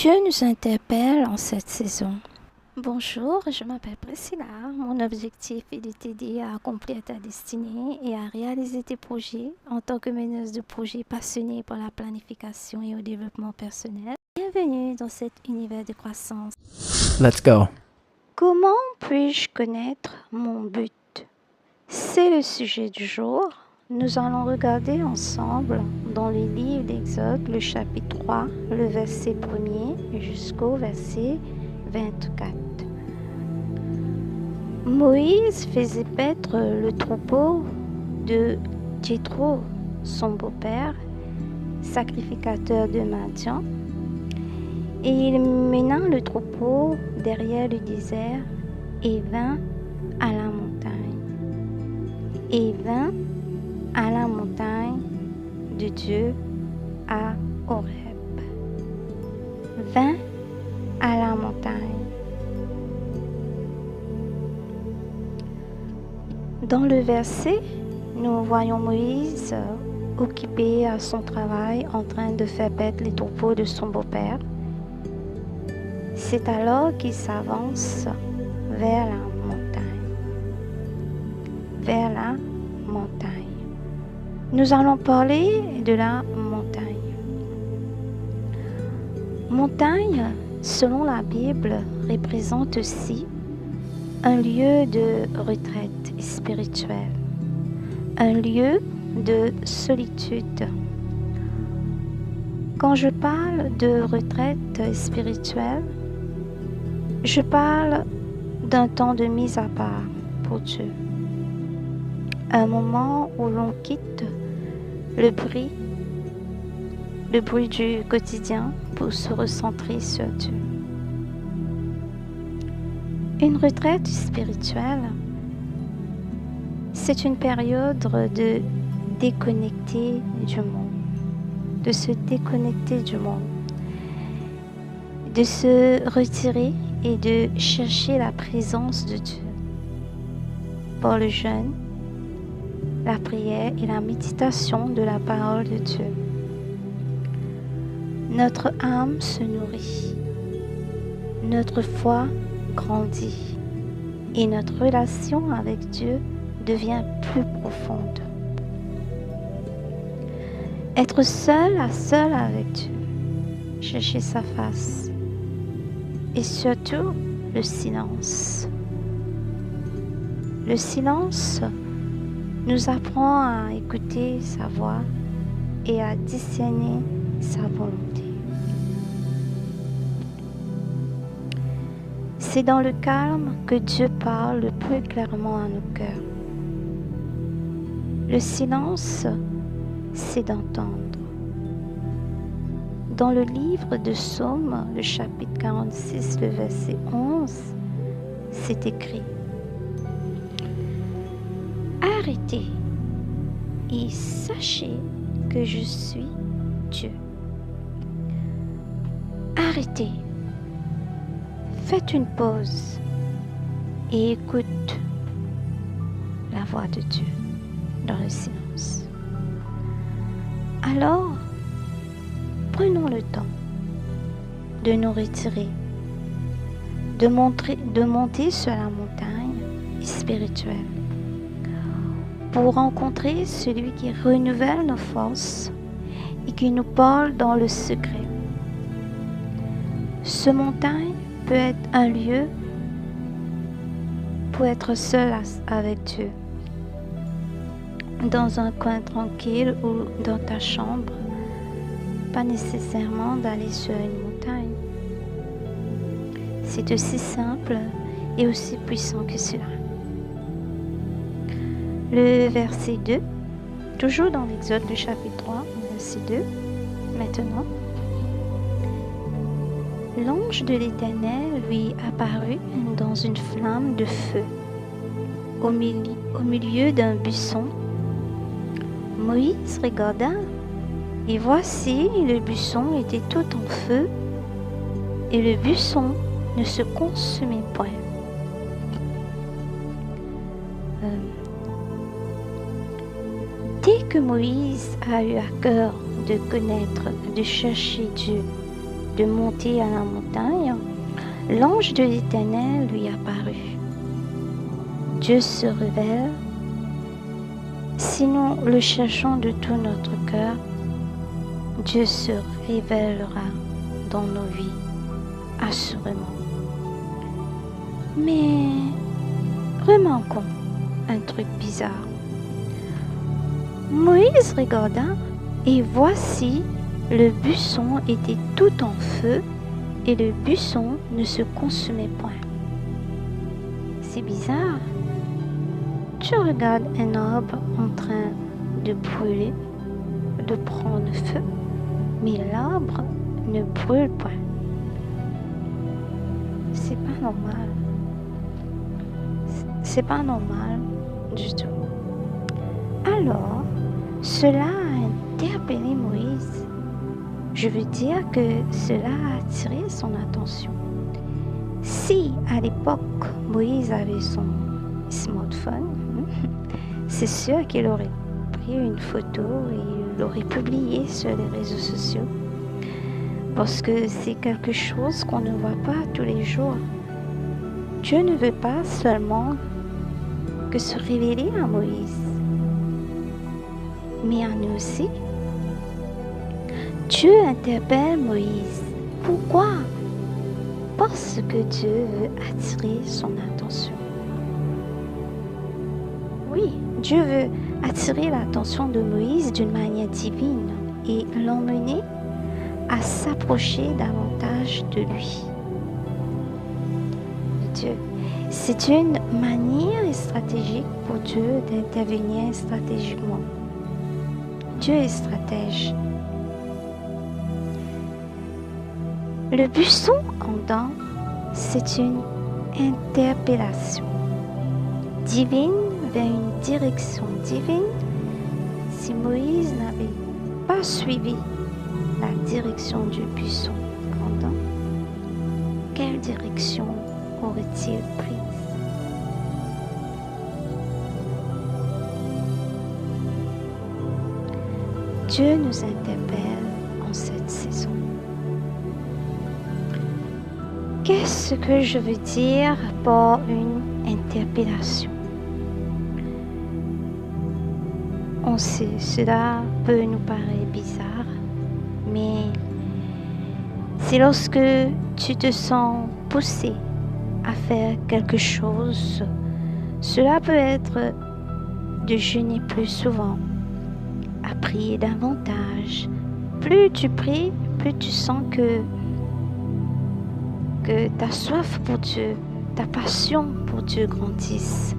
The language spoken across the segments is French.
Dieu nous interpelle en cette saison. Bonjour, je m'appelle Priscilla. Mon objectif est de t'aider à accomplir ta destinée et à réaliser tes projets en tant que meneuse de projets passionnée par la planification et au développement personnel. Bienvenue dans cet univers de croissance. Let's go. Comment puis-je connaître mon but? C'est le sujet du jour. Nous allons regarder ensemble dans le livre d'Exode, le chapitre 3, le verset 1er jusqu'au verset 24. Moïse faisait paître le troupeau de Jéthro, son beau-père, sacrificateur de Madian, et il mena le troupeau derrière le désert et vint à la montagne. Et vint à la montagne de Dieu à Horeb. Vint à la montagne. Dans le verset, nous voyons Moïse occupé à son travail en train de faire paître les troupeaux de son beau-père. C'est alors qu'il s'avance vers la montagne. Vers la montagne. Nous allons parler de la montagne. Montagne, selon la Bible, représente aussi un lieu de retraite spirituelle, un lieu de solitude. Quand je parle de retraite spirituelle, je parle d'un temps de mise à part pour Dieu. Un moment où l'on quitte le bruit du quotidien pour se recentrer sur Dieu. Une retraite spirituelle, c'est une période de déconnecter du monde, de se déconnecter du monde, de se retirer et de chercher la présence de Dieu par le jeûne, la prière et la méditation de la parole de Dieu. Notre âme se nourrit, notre foi grandit et notre relation avec Dieu devient plus profonde. Être seul à seul avec Dieu, chercher sa face et surtout le silence. Le silence nous apprend à écouter sa voix et à discerner sa volonté. C'est dans le calme que Dieu parle le plus clairement à nos cœurs. Le silence, c'est d'entendre. Dans le livre de Psaume, le chapitre 46, le verset 11, c'est écrit: Arrêtez et sachez que je suis Dieu. Arrêtez, faites une pause et écoute la voix de Dieu dans le silence. Alors, prenons le temps de nous retirer, de monter sur la montagne spirituelle pour rencontrer celui qui renouvelle nos forces et qui nous parle dans le secret. Ce montagne peut être un lieu pour être seul avec Dieu, dans un coin tranquille ou dans ta chambre, pas nécessairement d'aller sur une montagne. C'est aussi simple et aussi puissant que cela. Le verset 2, toujours dans l'Exode du chapitre 3, verset 2, maintenant. L'ange de l'Éternel lui apparut dans une flamme de feu, au milieu d'un buisson. Moïse regarda, et voici, le buisson était tout en feu, et le buisson ne se consumait point. Dès que Moïse a eu à cœur de connaître, de chercher Dieu, de monter à la montagne, l'ange de l'Éternel lui apparut. Dieu se révèle. Si nous le cherchons de tout notre cœur, Dieu se révélera dans nos vies, assurément. Mais remarquons un truc bizarre. Moïse regarda et voici, le buisson était tout en feu et le buisson ne se consumait point. C'est bizarre. Tu regardes un arbre en train de brûler, de prendre feu, mais l'arbre ne brûle point. C'est pas normal. C'est pas normal du tout. Alors, cela a interpellé Moïse. Je veux dire que cela a attiré son attention. Si à l'époque Moïse avait son smartphone, c'est sûr qu'il aurait pris une photo et l'aurait publiée sur les réseaux sociaux. Parce que c'est quelque chose qu'on ne voit pas tous les jours. Dieu ne veut pas seulement que se révéler à Moïse, mais à nous aussi. Dieu interpelle Moïse. Pourquoi? Parce que Dieu veut attirer son attention. Oui, Dieu veut attirer l'attention de Moïse d'une manière divine et l'emmener à s'approcher davantage de lui. Dieu. C'est une manière stratégique pour Dieu d'intervenir stratégiquement. Dieu est stratège. Le buisson ardent, c'est une interpellation divine vers une direction divine. Si Moïse n'avait pas suivi la direction du buisson ardent, quelle direction aurait-il prise? Dieu nous interpelle en cette saison. Qu'est-ce que je veux dire par une interpellation? On sait, cela peut nous paraître bizarre, mais c'est lorsque tu te sens poussé à faire quelque chose. Cela peut être de jeûner plus souvent, à prier davantage. Plus tu pries, plus tu sens que ta soif pour Dieu, ta passion pour Dieu grandisse.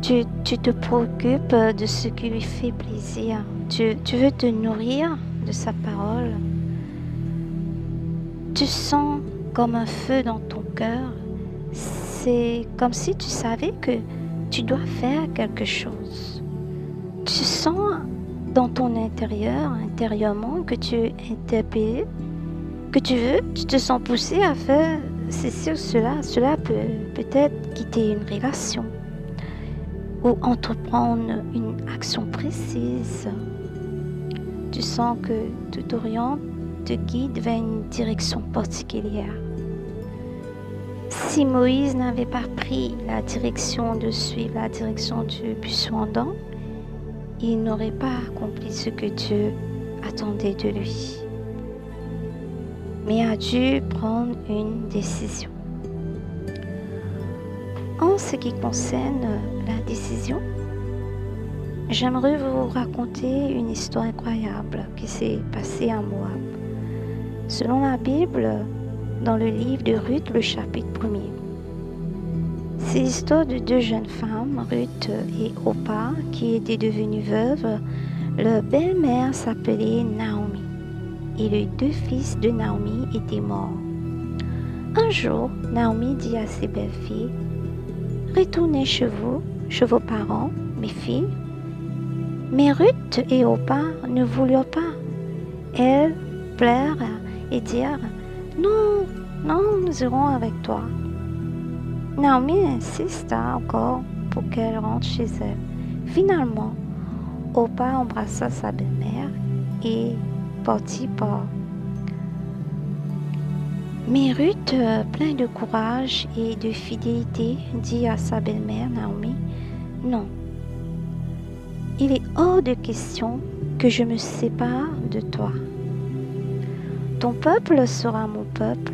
Tu te préoccupes de ce qui lui fait plaisir. Tu veux te nourrir de sa parole. Tu sens comme un feu dans ton cœur. C'est comme si tu savais que tu dois faire quelque chose. Tu sens dans ton intérieurement, que tu es interpellé, que tu te sens poussé à faire, c'est sûr, cela peut peut-être quitter une relation ou entreprendre une action précise. Tu sens que tout t'oriente, te guide vers une direction particulière. Si Moïse n'avait pas pris la direction de suivre la direction du buisson ardent, il n'aurait pas accompli ce que Dieu attendait de lui, mais a dû prendre une décision. En ce qui concerne la décision, j'aimerais vous raconter une histoire incroyable qui s'est passée à Moab. Selon la Bible, dans le livre de Ruth, le chapitre 1er. C'est l'histoire de deux jeunes femmes, Ruth et Orpa, qui étaient devenues veuves. Leur belle-mère s'appelait Naomi et les deux fils de Naomi étaient morts. Un jour, Naomi dit à ses belles-filles, « Retournez chez vos parents, mes filles. » Mais Ruth et Orpa ne voulurent pas. Elles pleurent et dirent, « Non, non, nous irons avec toi. » Naomi insista encore pour qu'elle rentre chez elle. Finalement, Orpa embrassa sa belle-mère et partie part. Mais Ruth, plein de courage et de fidélité, dit à sa belle-mère Naomi, « Non, il est hors de question que je me sépare de toi. Ton peuple sera mon peuple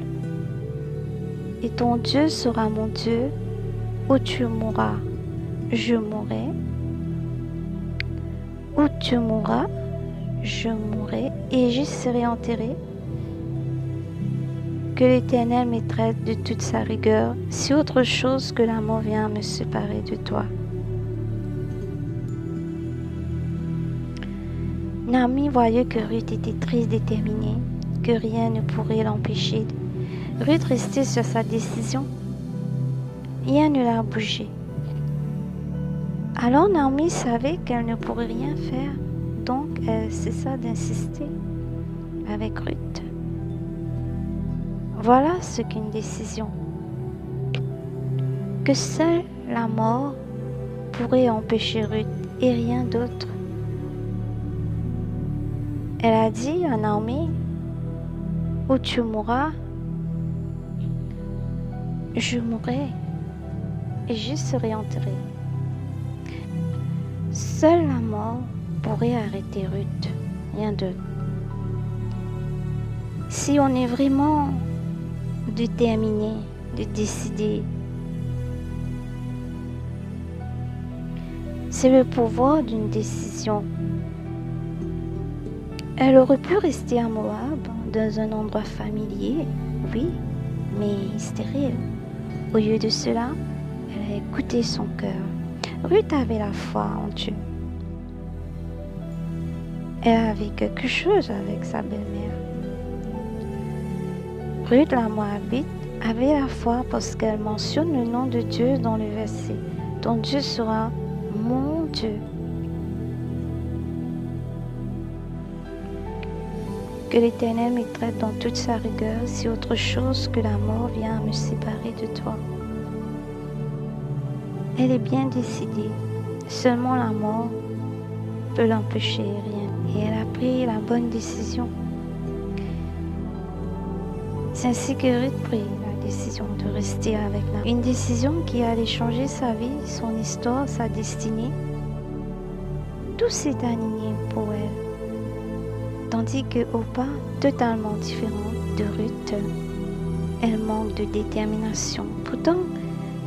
et ton Dieu sera mon Dieu. Où tu mourras, je mourrai. Où tu mourras, je mourrai et j'y serai enterré. Que l'Éternel me traite de toute sa rigueur, si autre chose que la mort vient me séparer de toi. » Naomi voyait que Ruth était très déterminée, que rien ne pourrait l'empêcher. Ruth restait sur sa décision. Rien ne l'a bougé. Alors Naomi savait qu'elle ne pourrait rien faire, donc elle cessa d'insister avec Ruth. Voilà ce qu'une décision. Que seule la mort pourrait empêcher Ruth et rien d'autre. Elle a dit à Naomi, « Où tu mourras, je mourrai et j'y serai enterré. » Seule la mort pourrait arrêter Ruth, rien d'autre. Si on est vraiment déterminé, de décider, c'est le pouvoir d'une décision. Elle aurait pu rester à Moab, dans un endroit familier, oui, mais stérile. Au lieu de cela, elle a écouté son cœur. Ruth avait la foi en Dieu. Elle avait quelque chose avec sa belle-mère. Ruth la Moabite avait la foi parce qu'elle mentionne le nom de Dieu dans le verset. « Ton Dieu sera mon Dieu. » Que l'Éternel me traite dans toute sa rigueur si autre chose que la mort vient me séparer de toi. Elle est bien décidée. Seulement la mort peut l'empêcher, rien. Et elle a pris la bonne décision. C'est ainsi que Ruth prit la décision de rester avec Naomi. Une décision qui allait changer sa vie, son histoire, sa destinée. Tout s'est aligné pour elle. Tandis que Orpa, totalement différente de Ruth, elle manque de détermination. Pourtant,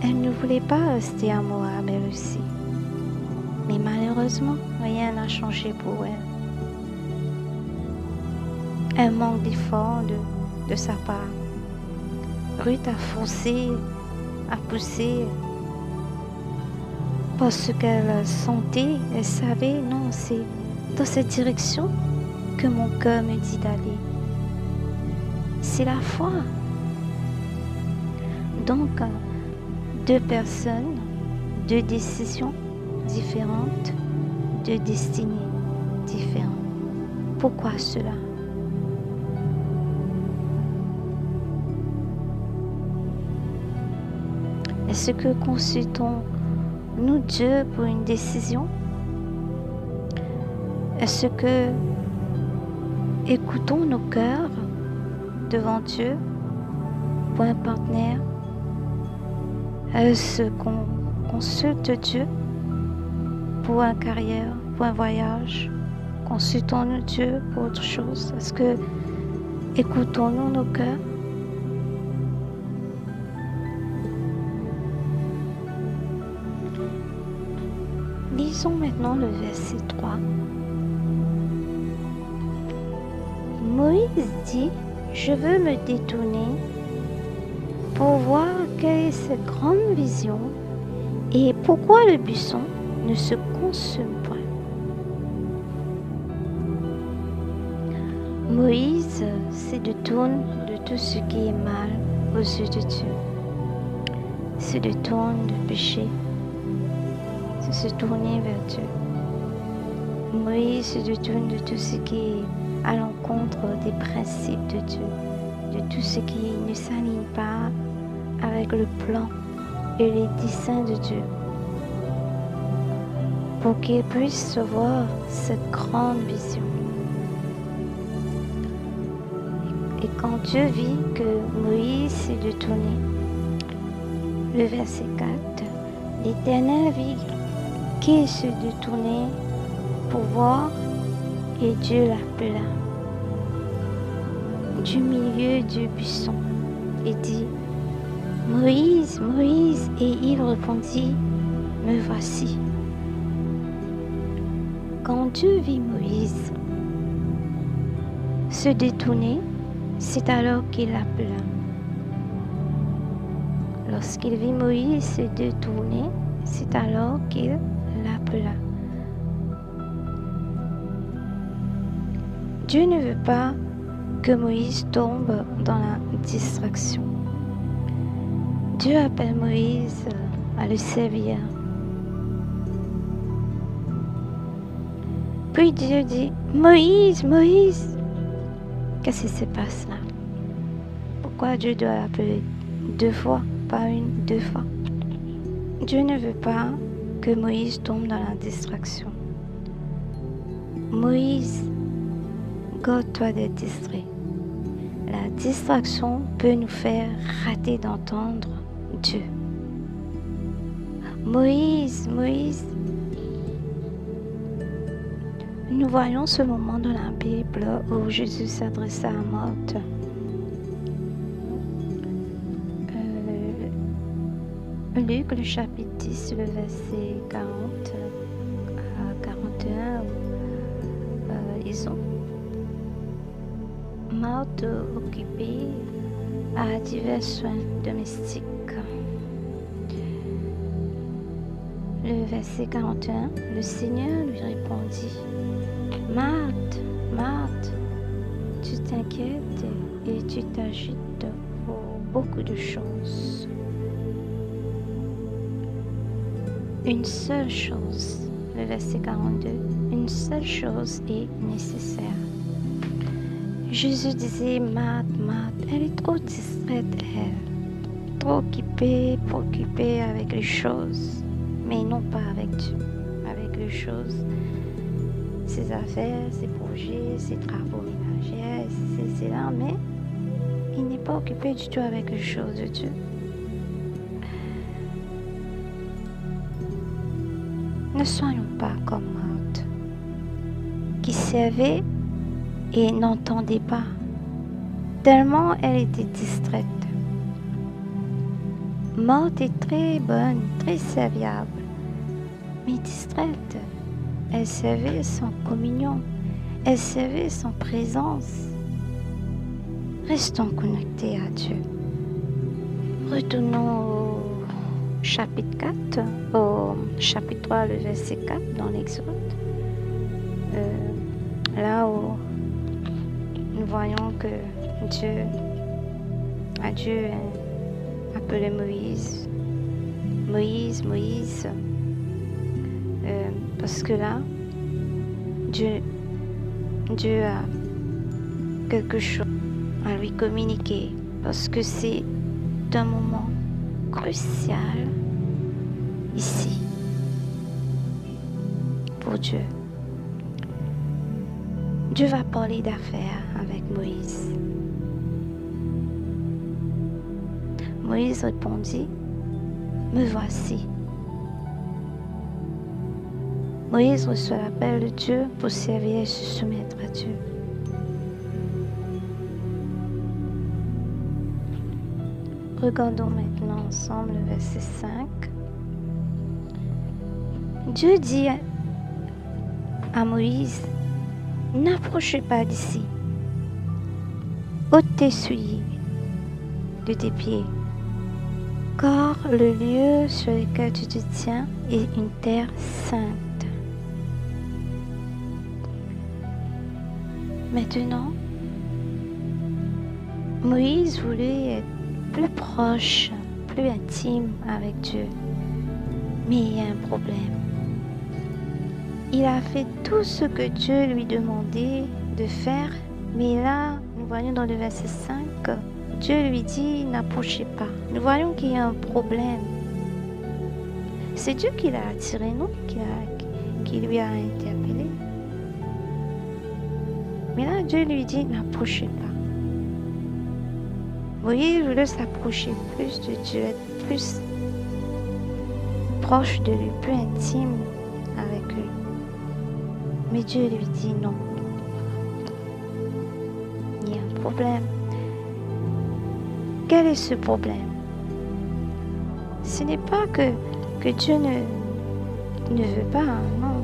elle ne voulait pas rester à Moab elle aussi. Mais malheureusement, rien n'a changé pour elle. Elle manque d'efforts de sa part. Ruth a forcé, a poussé, parce qu'elle sentait, elle savait, non, c'est dans cette direction que mon cœur me dit d'aller. C'est la foi. Donc, deux personnes, deux décisions différentes, deux destinées différentes. Pourquoi cela? Est-ce que consultons-nous Dieu pour une décision? Est-ce que écoutons nos cœurs devant Dieu pour un partenaire? Est-ce qu'on consulte Dieu pour une carrière, pour un voyage? Consultons-nous Dieu pour autre chose? Est-ce que écoutons-nous nos cœurs? Lisons maintenant le verset 3. Moïse dit, « Je veux me détourner pour voir quelle est cette grande vision et pourquoi le buisson ne se consume point. » Moïse se détourne de tout ce qui est mal aux yeux de Dieu. Se détourne du péché, se tourner vers Dieu. Moïse se détourne de tout ce qui est à l'encontre des principes de Dieu, de tout ce qui ne s'aligne pas avec le plan et les desseins de Dieu, pour qu'il puisse voir cette grande vision. Et quand Dieu vit que Moïse s'est détourné, le verset 4, l'Éternel vit qu'il se détournait pour voir et Dieu l'appela du milieu du buisson et dit, Moïse, Moïse, et il répondit, me voici. Quand Dieu vit Moïse se détourner, c'est alors qu'il l'appela. Lorsqu'il vit Moïse se détourner, c'est alors qu'il l'appela. Dieu ne veut pas que Moïse tombe dans la distraction. Dieu appelle Moïse à le servir. Puis Dieu dit, Moïse, Moïse, qu'est-ce qui se passe là? Pourquoi Dieu doit l'appeler 2 fois, pas 1, 2 fois? Dieu ne veut pas que Moïse tombe dans la distraction. Moïse, garde-toi d'être distrait. La distraction peut nous faire rater d'entendre Dieu. Moïse, Moïse. Nous voyons ce moment dans la Bible où Jésus s'adressa à Marthe. Luc, le chapitre 10, le verset 40 à 41, lisons. Marthe occupée à divers soins domestiques. Le verset 41, le Seigneur lui répondit, Marthe, Marthe, tu t'inquiètes et tu t'agites pour beaucoup de choses. Une seule chose, le verset 42, une seule chose est nécessaire. Jésus disait, Marthe, Marthe, elle est trop distraite, elle, trop occupée, préoccupée avec les choses, mais non pas avec Dieu, avec les choses, ses affaires, ses projets, ses travaux ménagers, c'est là, mais il n'est pas occupé du tout avec les choses de Dieu. Ne soyons pas comme Marthe, qui servait et n'entendait pas, tellement elle était distraite. Marthe est très bonne, très serviable, mais distraite. Elle servait sans communion, elle servait sans présence. Restons connectés à Dieu. Retournons au chapitre 4, au chapitre 3, le verset 4 dans l'Exode. Là où nous voyons que Dieu a appelé Moïse. Moïse, Moïse. Parce que là, Dieu a quelque chose à lui communiquer. Parce que c'est un moment crucial ici pour Dieu. Dieu va parler d'affaires avec Moïse. Moïse répondit, me voici. Moïse reçoit l'appel de Dieu pour servir et se soumettre à Dieu. Regardons maintenant ensemble le verset 5. Dieu dit à Moïse, n'approchez pas d'ici. Ôte tes souliers de tes pieds, car le lieu sur lequel tu te tiens est une terre sainte. Maintenant, Moïse voulait être plus proche, plus intime avec Dieu. Mais il y a un problème. Il a fait tout ce que Dieu lui demandait de faire, mais là, nous voyons dans le verset 5, Dieu lui dit, n'approchez pas. Nous voyons qu'il y a un problème. C'est Dieu qui l'a attiré, non? Qui lui a interpellé. Mais là, Dieu lui dit, n'approchez pas. Moïse voulait s'approcher plus de Dieu, être plus proche de lui, plus intime avec lui. Mais Dieu lui dit non. Il y a un problème. Quel est ce problème? Ce n'est pas que Dieu ne veut pas, non.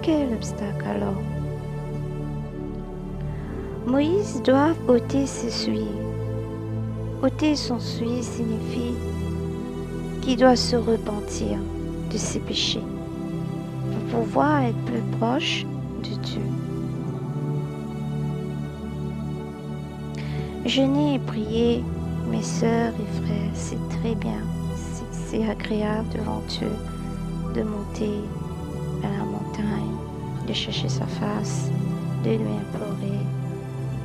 Quel est l'obstacle alors? Moïse doit ôter ses souliers. Ôter son soulier signifie qu'il doit se repentir de ses péchés pour pouvoir être plus proche de Dieu. Jeûner et prier, mes sœurs et frères, c'est très bien. C'est agréable devant Dieu de monter à la montagne, de chercher sa face, de lui implorer,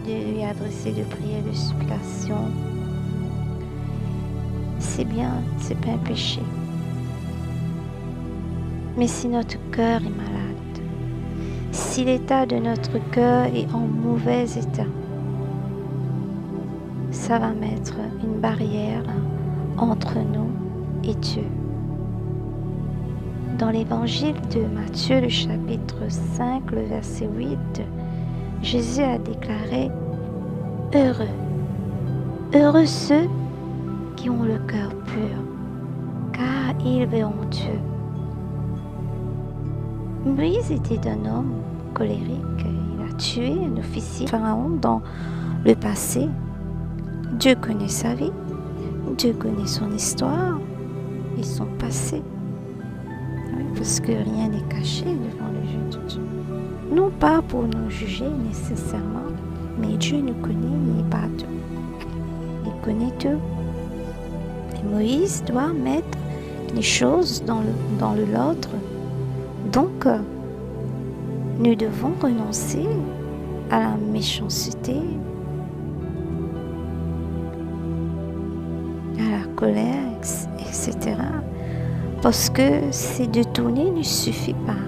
de lui adresser de prières, de supplications. C'est bien, c'est pas un péché. Mais si notre cœur est malade, si l'état de notre cœur est en mauvais état, ça va mettre une barrière entre nous et Dieu. Dans l'évangile de Matthieu, le chapitre 5, le verset 8, Jésus a déclaré « Heureux, heureux ceux qui ont le cœur pur, car ils verront Dieu. » Moïse était un homme colérique. Il a tué un officier pharaon dans le passé. Dieu connaît sa vie, Dieu connaît son histoire et son passé. Oui, parce que rien n'est caché devant le jeu de Dieu. Non pas pour nous juger nécessairement, mais Dieu nous connaît, il n'est pas Dieu. Il connaît tout. Et Moïse doit mettre les choses dans l'ordre. Donc, nous devons renoncer à la méchanceté, à la colère, etc. Parce que se détourner ne suffit pas.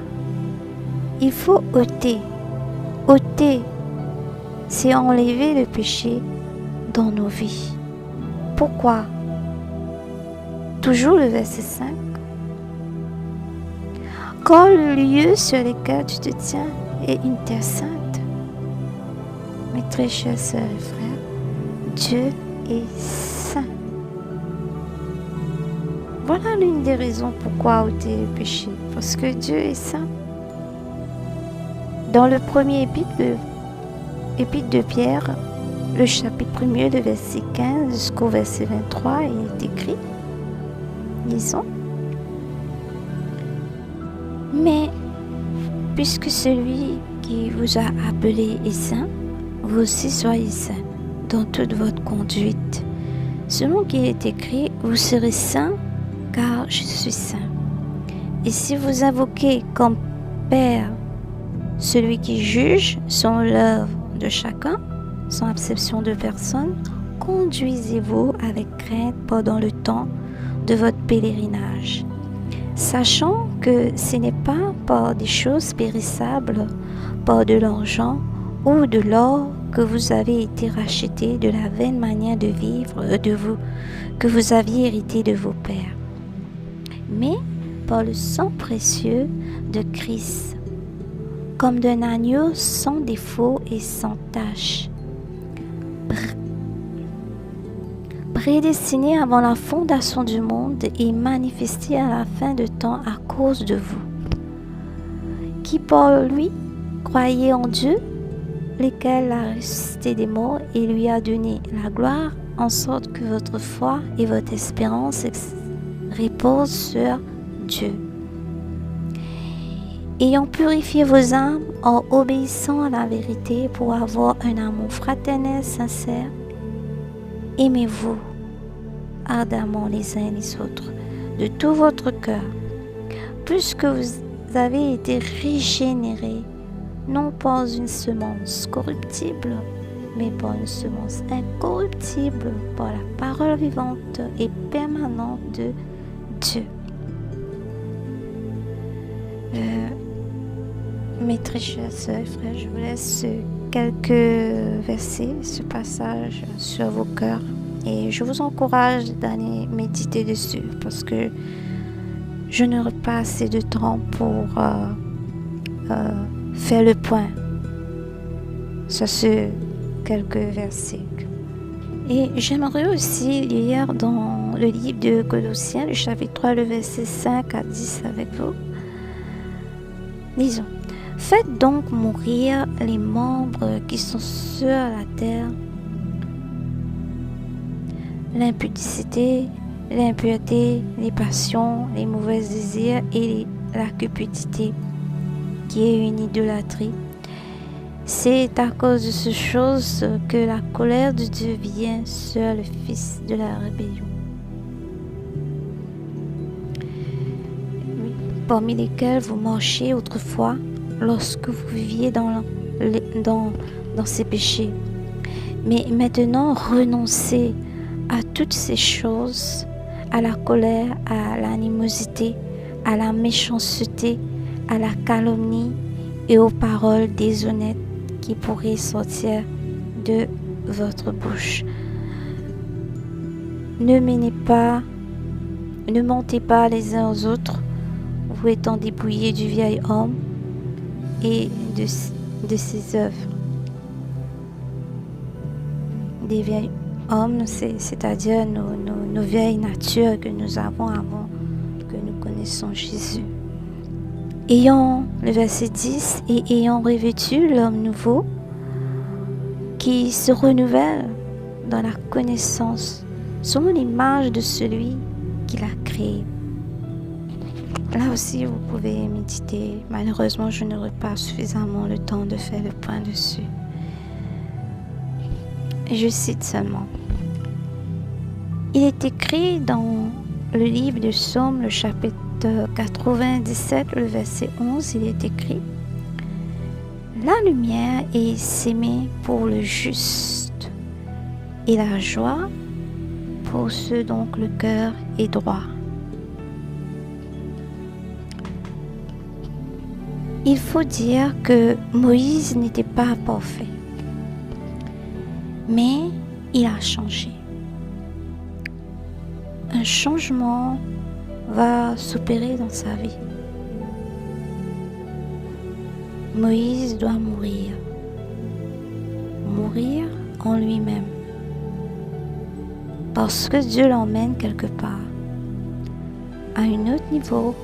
Il faut ôter. Ôter, c'est enlever le péché dans nos vies. Pourquoi? Toujours le verset 5. Quand le lieu sur lequel tu te tiens est une terre sainte, mes très chers sœurs et frères, Dieu est saint. Voilà l'une des raisons pourquoi ôter le péché, parce que Dieu est saint. Dans le premier épître de Pierre, le chapitre 1er, le verset 15 jusqu'au verset 23, il est écrit, lisons. Mais puisque celui qui vous a appelé est saint, vous aussi soyez saints dans toute votre conduite. Selon qu'il est écrit, vous serez saints car je suis saint. Et si vous invoquez comme Père celui qui juge selon l'œuvre de chacun, sans exception de personne, conduisez-vous avec crainte pendant le temps de votre pèlerinage, sachant que ce n'est pas par des choses périssables, par de l'argent ou de l'or que vous avez été rachetés de la vaine manière de vivre de vous, que vous aviez hérité de vos pères, mais par le sang précieux de Christ, comme d'un agneau sans défaut et sans tache, prédestiné avant la fondation du monde et manifesté à la fin de temps à cause de vous, qui par lui croyez en Dieu, lequel l'a ressuscité des morts et lui a donné la gloire, en sorte que votre foi et votre espérance reposent sur Dieu. Ayant purifié vos âmes en obéissant à la vérité pour avoir un amour fraternel sincère, aimez-vous ardemment les uns les autres de tout votre cœur, puisque vous avez été régénérés, non pas une semence corruptible, mais par une semence incorruptible, par la parole vivante et permanente de Dieu. Mes très chers sœurs et frères, je vous laisse quelques versets, ce passage sur vos cœurs. Et je vous encourage d'aller méditer dessus parce que je n'aurai pas assez de temps pour faire le point sur ces quelques versets. Et j'aimerais aussi lire dans le livre de Colossiens, le chapitre 3, le verset 5 à 10 avec vous. Lisons. Faites donc mourir les membres qui sont sur la terre, l'impudicité, l'impureté, les passions, les mauvais désirs et la cupidité, qui est une idolâtrie. C'est à cause de ces choses que la colère de Dieu vient sur le fils de la rébellion. Parmi lesquels vous marchiez autrefois lorsque vous viviez dans ces péchés. Mais maintenant, renoncez à toutes ces choses, à la colère, à l'animosité, à la méchanceté, à la calomnie et aux paroles déshonnêtes qui pourraient sortir de votre bouche. Ne mentez pas les uns aux autres, vous étant dépouillés du vieil homme et de ses œuvres. Des vieils hommes, c'est-à-dire nos vieilles natures que nous avons avant que nous connaissons Jésus. Le verset 10, et ayant revêtu l'homme nouveau qui se renouvelle dans la connaissance selon l'image de celui qui l'a créé. Là aussi, vous pouvez méditer. Malheureusement, je n'aurai pas suffisamment le temps de faire le point dessus. Je cite seulement. Il est écrit dans le livre de Psaumes, le chapitre 97, le verset 11, il est écrit « La lumière est sémée pour le juste, et la joie pour ceux dont le cœur est droit. » Il faut dire que Moïse n'était pas parfait, mais il a changé. Un changement va s'opérer dans sa vie. Moïse doit mourir en lui-même, parce que Dieu l'emmène quelque part, à un autre niveau,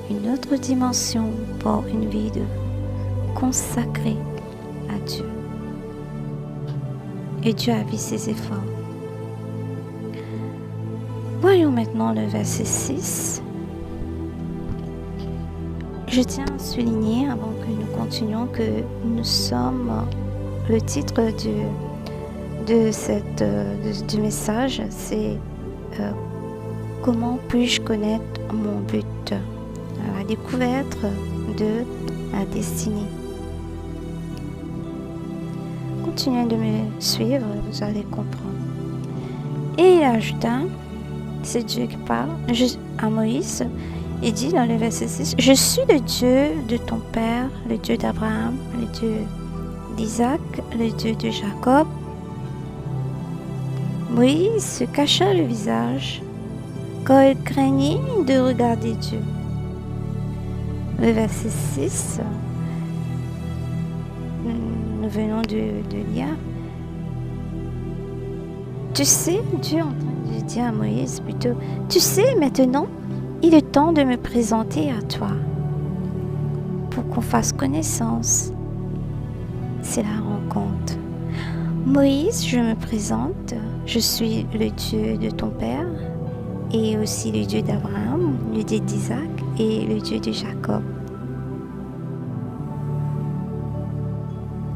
une autre dimension pour une vie consacrée à Dieu. Et Dieu a vu ses efforts. Voyons maintenant le verset 6. Je tiens à souligner, avant que nous continuions, que nous sommes, le titre du message, c'est comment puis-je connaître mon but? La découverte de la destinée. Continuez de me suivre, vous allez comprendre. Et il ajouta, c'est Dieu qui parle à Moïse, il dit dans le verset 6, « Je suis le Dieu de ton père, le Dieu d'Abraham, le Dieu d'Isaac, le Dieu de Jacob. » Moïse se cacha le visage, car il craignait de regarder Dieu. Le verset 6, nous venons de lire. Tu sais, Dieu est en train de dire à Moïse plutôt, tu sais maintenant, il est temps de me présenter à toi pour qu'on fasse connaissance. C'est la rencontre. Moïse, je me présente, je suis le Dieu de ton père et aussi le Dieu d'Abraham, le Dieu d'Isaac et le Dieu de Jacob.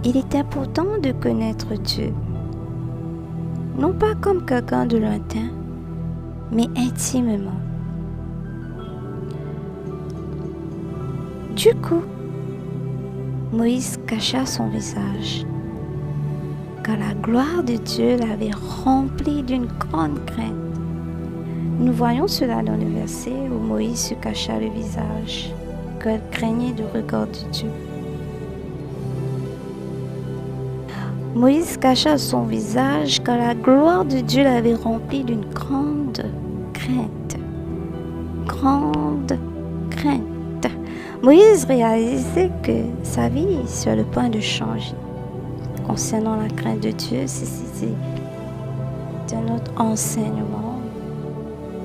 Il est important de connaître Dieu, non pas comme quelqu'un de lointain, mais intimement. Du coup, Moïse cacha son visage, car la gloire de Dieu l'avait rempli d'une grande crainte. Nous voyons cela dans le verset où Moïse se cacha le visage, car il craignait du regard de Dieu. Moïse cacha son visage car la gloire de Dieu l'avait rempli d'une grande crainte. Grande crainte. Moïse réalisait que sa vie est sur le point de changer. Concernant la crainte de Dieu, c'est un autre enseignement.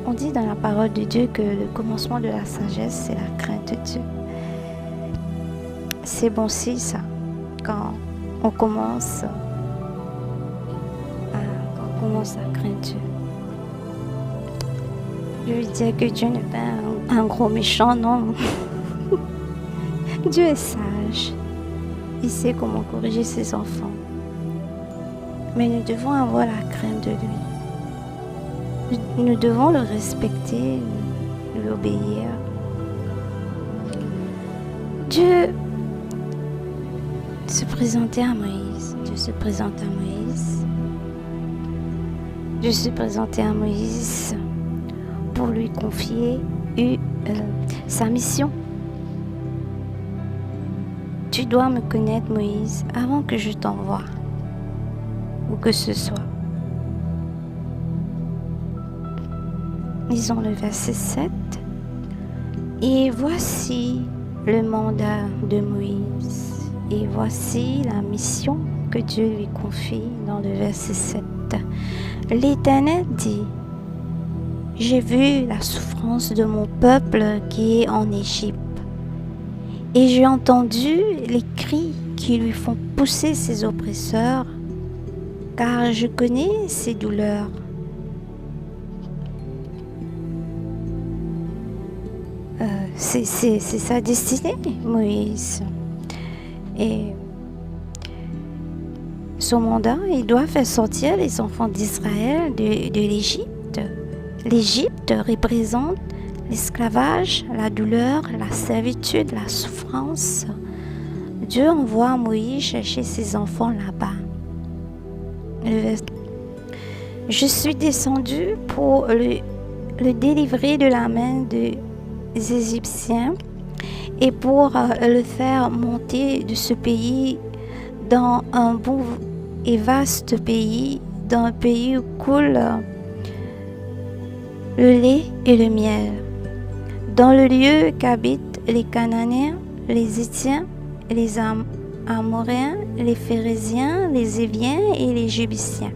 On dit dans la parole de Dieu que le commencement de la sagesse, c'est la crainte de Dieu. C'est bon signe ça, quand on commence à craindre Dieu. Je veux dire que Dieu n'est pas un gros méchant, non. Dieu est sage. Il sait comment corriger ses enfants. Mais nous devons avoir la crainte de lui. Nous devons le respecter, lui obéir. Dieu se présentait à Moïse. Dieu se présente à Moïse. Dieu se présentait à Moïse pour lui confier sa mission. Tu dois me connaître, Moïse, avant que je t'envoie, ou que ce soit. Lisons le verset 7. Et voici le mandat de Moïse, et voici la mission que Dieu lui confie dans le verset 7. L'Éternel dit: j'ai vu la souffrance de mon peuple qui est en Égypte, et j'ai entendu les cris qui lui font pousser ses oppresseurs, car je connais ses douleurs. C'est sa destinée, Moïse. Et son mandat, il doit faire sortir les enfants d'Israël de l'Égypte. L'Égypte représente l'esclavage, la douleur, la servitude, la souffrance. Dieu envoie Moïse chercher ses enfants là-bas. Je suis descendu pour le délivrer de la main des Égyptiens et pour le faire monter de ce pays dans un beau et vaste pays, dans un pays où coule le lait et le miel, dans le lieu qu'habitent les Cananéens, les Héthiens, les Amoréens, les Phérésiens, les Éviens et les Jébusiens.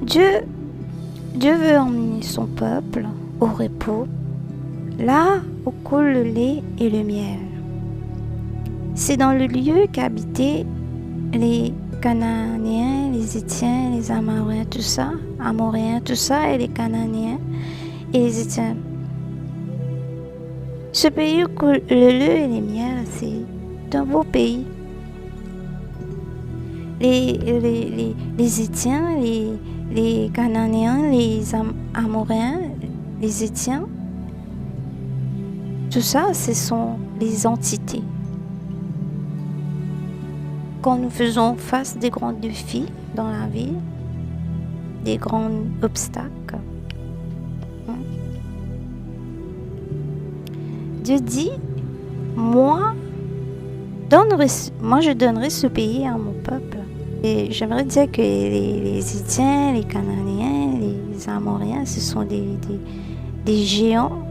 Dieu veut emmener son peuple au repos, là où coule le lait et le miel. C'est dans le lieu qu'habitaient les Cananéens, les Héthiens, les Amoréens, tout ça, et les Cananéens et les Héthiens. Ce pays où coule le lait et le miel, c'est un beau pays. Les Héthiens, les Cananéens, les Amoréens, les Héthiens, tout ça, ce sont les entités. Quand nous faisons face des grands défis dans la vie, des grands obstacles, Dieu dit, moi, je donnerai ce pays à mon peuple. Et j'aimerais dire que les Héthiens, les Cananéens, les Amoréens, ce sont des géants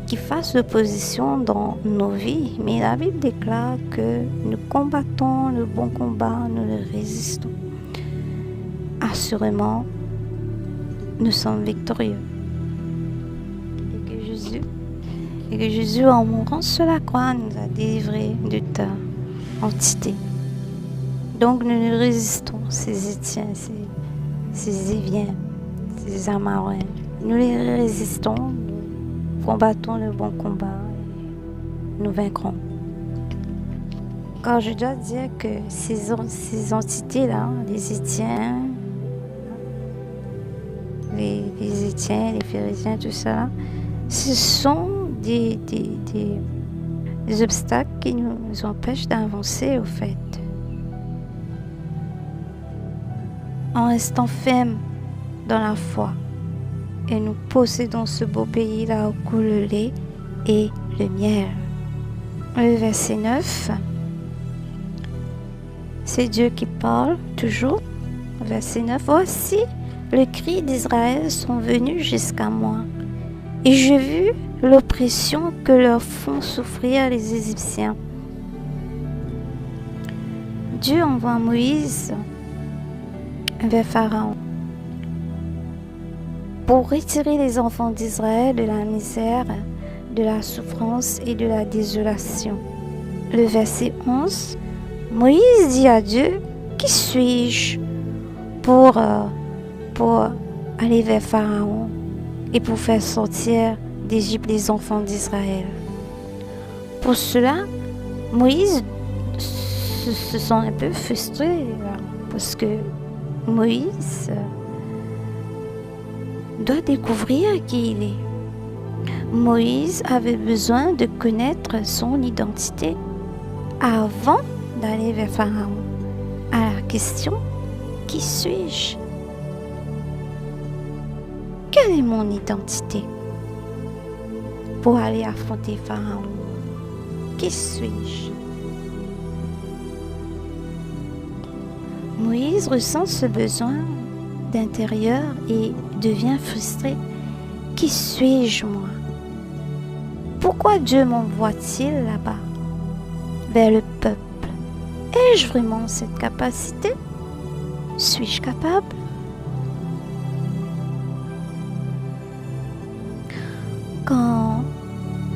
qui fassent opposition dans nos vies. Mais la Bible déclare que nous combattons le bon combat, nous le résistons. Assurément, nous sommes victorieux. Et que Jésus, en mourant sur la croix, nous a délivrés de ta entité. Donc nous nous résistons, ces Héthiens, ces Éviens, ces Amoréens. Nous les résistons, nous combattons le bon combat et nous vaincrons. Car je dois dire que ces entités-là, les Héthiens, les Héthiens, les Phérésiens, tout ça, ce sont des obstacles qui nous empêchent d'avancer au fait. En restant fermes dans la foi, et nous possédons ce beau pays là où coule le lait et le miel. le verset 9, c'est Dieu qui parle toujours. Verset 9, voici, le cri d'Israël sont venus jusqu'à moi, et j'ai vu l'oppression que leur font souffrir les Égyptiens. Dieu envoie Moïse vers Pharaon pour retirer les enfants d'Israël de la misère, de la souffrance et de la désolation. Le verset 11, Moïse dit à Dieu, qui suis-je pour aller vers Pharaon et pour faire sortir d'Égypte les enfants d'Israël? Pour cela, Moïse se sent un peu frustré parce que Moïse doit découvrir qui il est. Moïse avait besoin de connaître son identité avant d'aller vers Pharaon. À la question, qui suis-je? Quelle est mon identité pour aller affronter Pharaon? Qui suis-je? Moïse ressent ce besoin d'intérieur et devient frustré. Qui suis-je moi? Pourquoi Dieu m'envoie-t-il là-bas, vers le peuple? Ai-je vraiment cette capacité? Suis-je capable?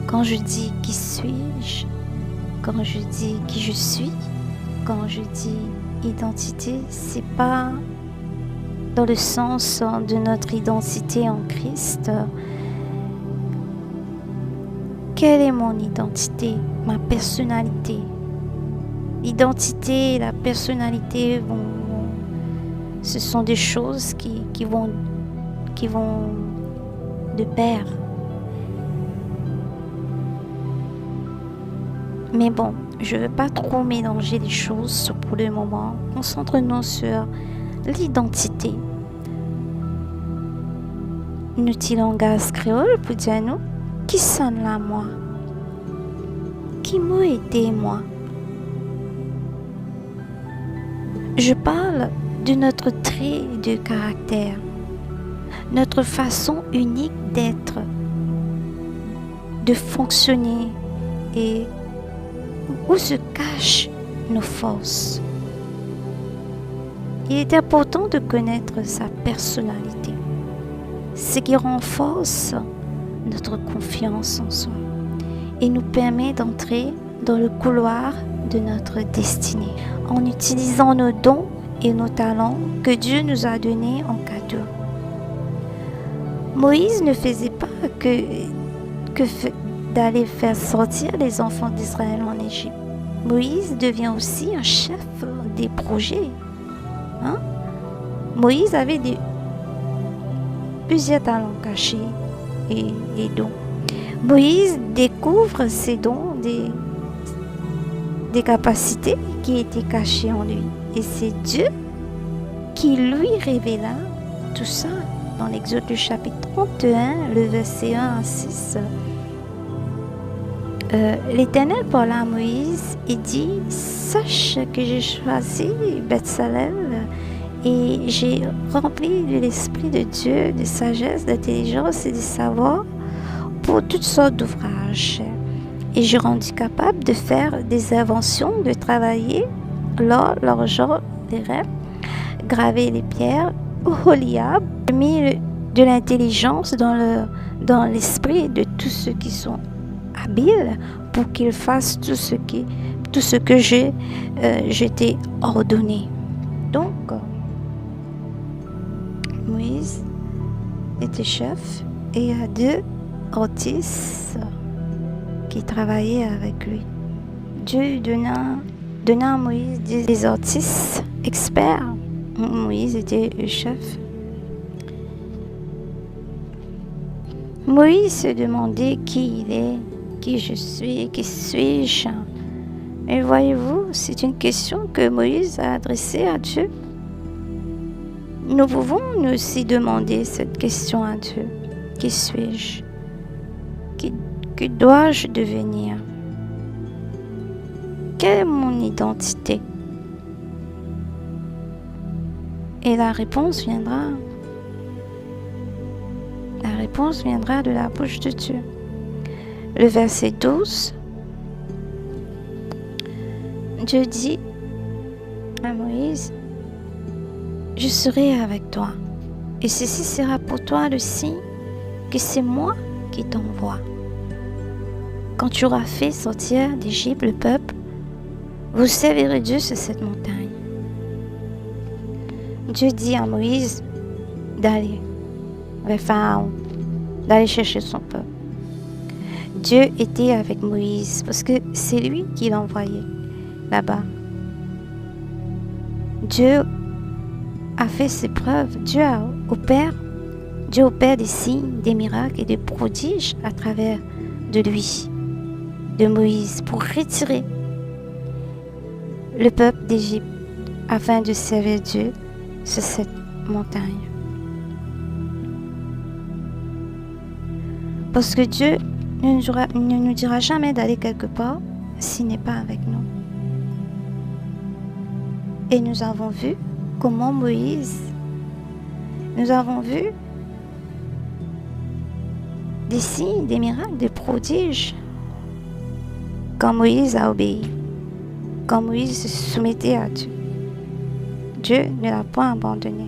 Quand je dis qui suis-je, quand je dis qui je suis, quand je dis identité, c'est pas dans le sens de notre identité en Christ. Quelle est mon identité, ma personnalité? L'identité et la personnalité ce sont des choses qui vont de pair. Mais bon, je ne veux pas trop mélanger les choses pour le moment. Concentrons-nous sur l'identité. Un outil langage créole pour dire nous, qui sonne là moi? Qui m'a été moi? Je parle de notre trait de caractère, notre façon unique d'être, de fonctionner et où se cachent nos forces. Il est important de connaître sa personnalité, ce qui renforce notre confiance en soi et nous permet d'entrer dans le couloir de notre destinée en utilisant nos dons et nos talents que Dieu nous a donnés en cadeau. Moïse ne faisait pas que d'aller faire sortir les enfants d'Israël en Égypte. Moïse devient aussi un chef des projets. Moïse avait plusieurs talents cachés et dons. Moïse découvre ses dons, des capacités qui étaient cachées en lui. Et c'est Dieu qui lui révéla tout ça. Dans l'Exode du chapitre 31, le verset 1 à 6, l'Éternel parla à Moïse et dit, sache que j'ai choisi Bethsalel et j'ai rempli de l'Esprit de Dieu, de sagesse, d'intelligence et de savoir pour toutes sortes d'ouvrages. Et j'ai rendu capable de faire des inventions, de travailler l'or, l'argent, les reins, graver les pierres, Oholiab. J'ai mis de l'intelligence dans l'esprit de tous ceux qui sont habiles pour qu'ils fassent tout ce que je t'ai ordonné. Donc, Moïse était chef et il y a 2 artistes qui travaillaient avec lui. Dieu donna à Moïse des artistes experts. Moïse était le chef. Moïse se demandait qui il est, qui je suis, qui suis-je. Et voyez-vous, c'est une question que Moïse a adressée à Dieu. Nous pouvons nous aussi demander cette question à Dieu. Qui suis-je? Que dois-je devenir? quelle est mon identité? Et la réponse viendra. La réponse viendra de la bouche de Dieu. Le verset 12, Dieu dit à Moïse, je serai avec toi, et ceci sera pour toi le signe que c'est moi qui t'envoie. Quand tu auras fait sortir d'Égypte le peuple, vous servirez Dieu sur cette montagne. Dieu dit à Moïse d'aller vers Pharaon, d'aller chercher son peuple. Dieu était avec Moïse parce que c'est lui qui l'envoyait là-bas. Dieu a fait ses preuves. Dieu opère des signes, des miracles et des prodiges à travers de lui, de Moïse, pour retirer le peuple d'Égypte afin de servir Dieu sur cette montagne. Parce que Dieu ne nous dira jamais d'aller quelque part s'il n'est pas avec nous. Et nous avons vu comment Moïse, nous avons vu des signes, des miracles, des prodiges quand Moïse a obéi, quand Moïse se soumettait à Dieu. Dieu ne l'a pas abandonné.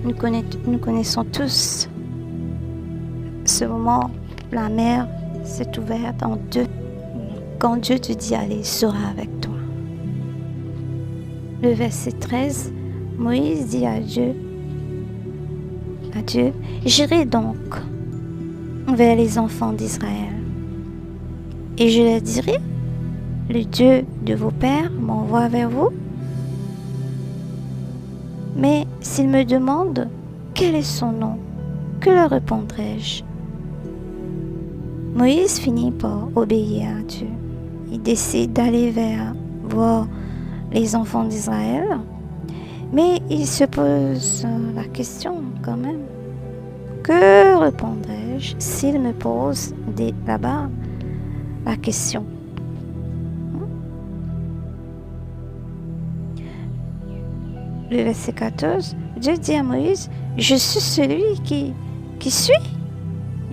Nous connaissons tous ce moment, la mer s'est ouverte en deux. Quand Dieu te dit allez, il sera avec toi. Le verset 13, Moïse dit à Dieu, j'irai donc vers les enfants d'Israël et je leur dirai, le Dieu de vos pères m'envoie vers vous. Mais s'ils me demandent quel est son nom, que leur répondrai-je? Moïse finit par obéir à Dieu. Il décide d'aller voir les enfants d'Israël, mais il se pose la question quand même. Que répondrai-je s'il me pose là-bas la question? Le verset 14, Dieu dit à Moïse, je suis celui qui suis.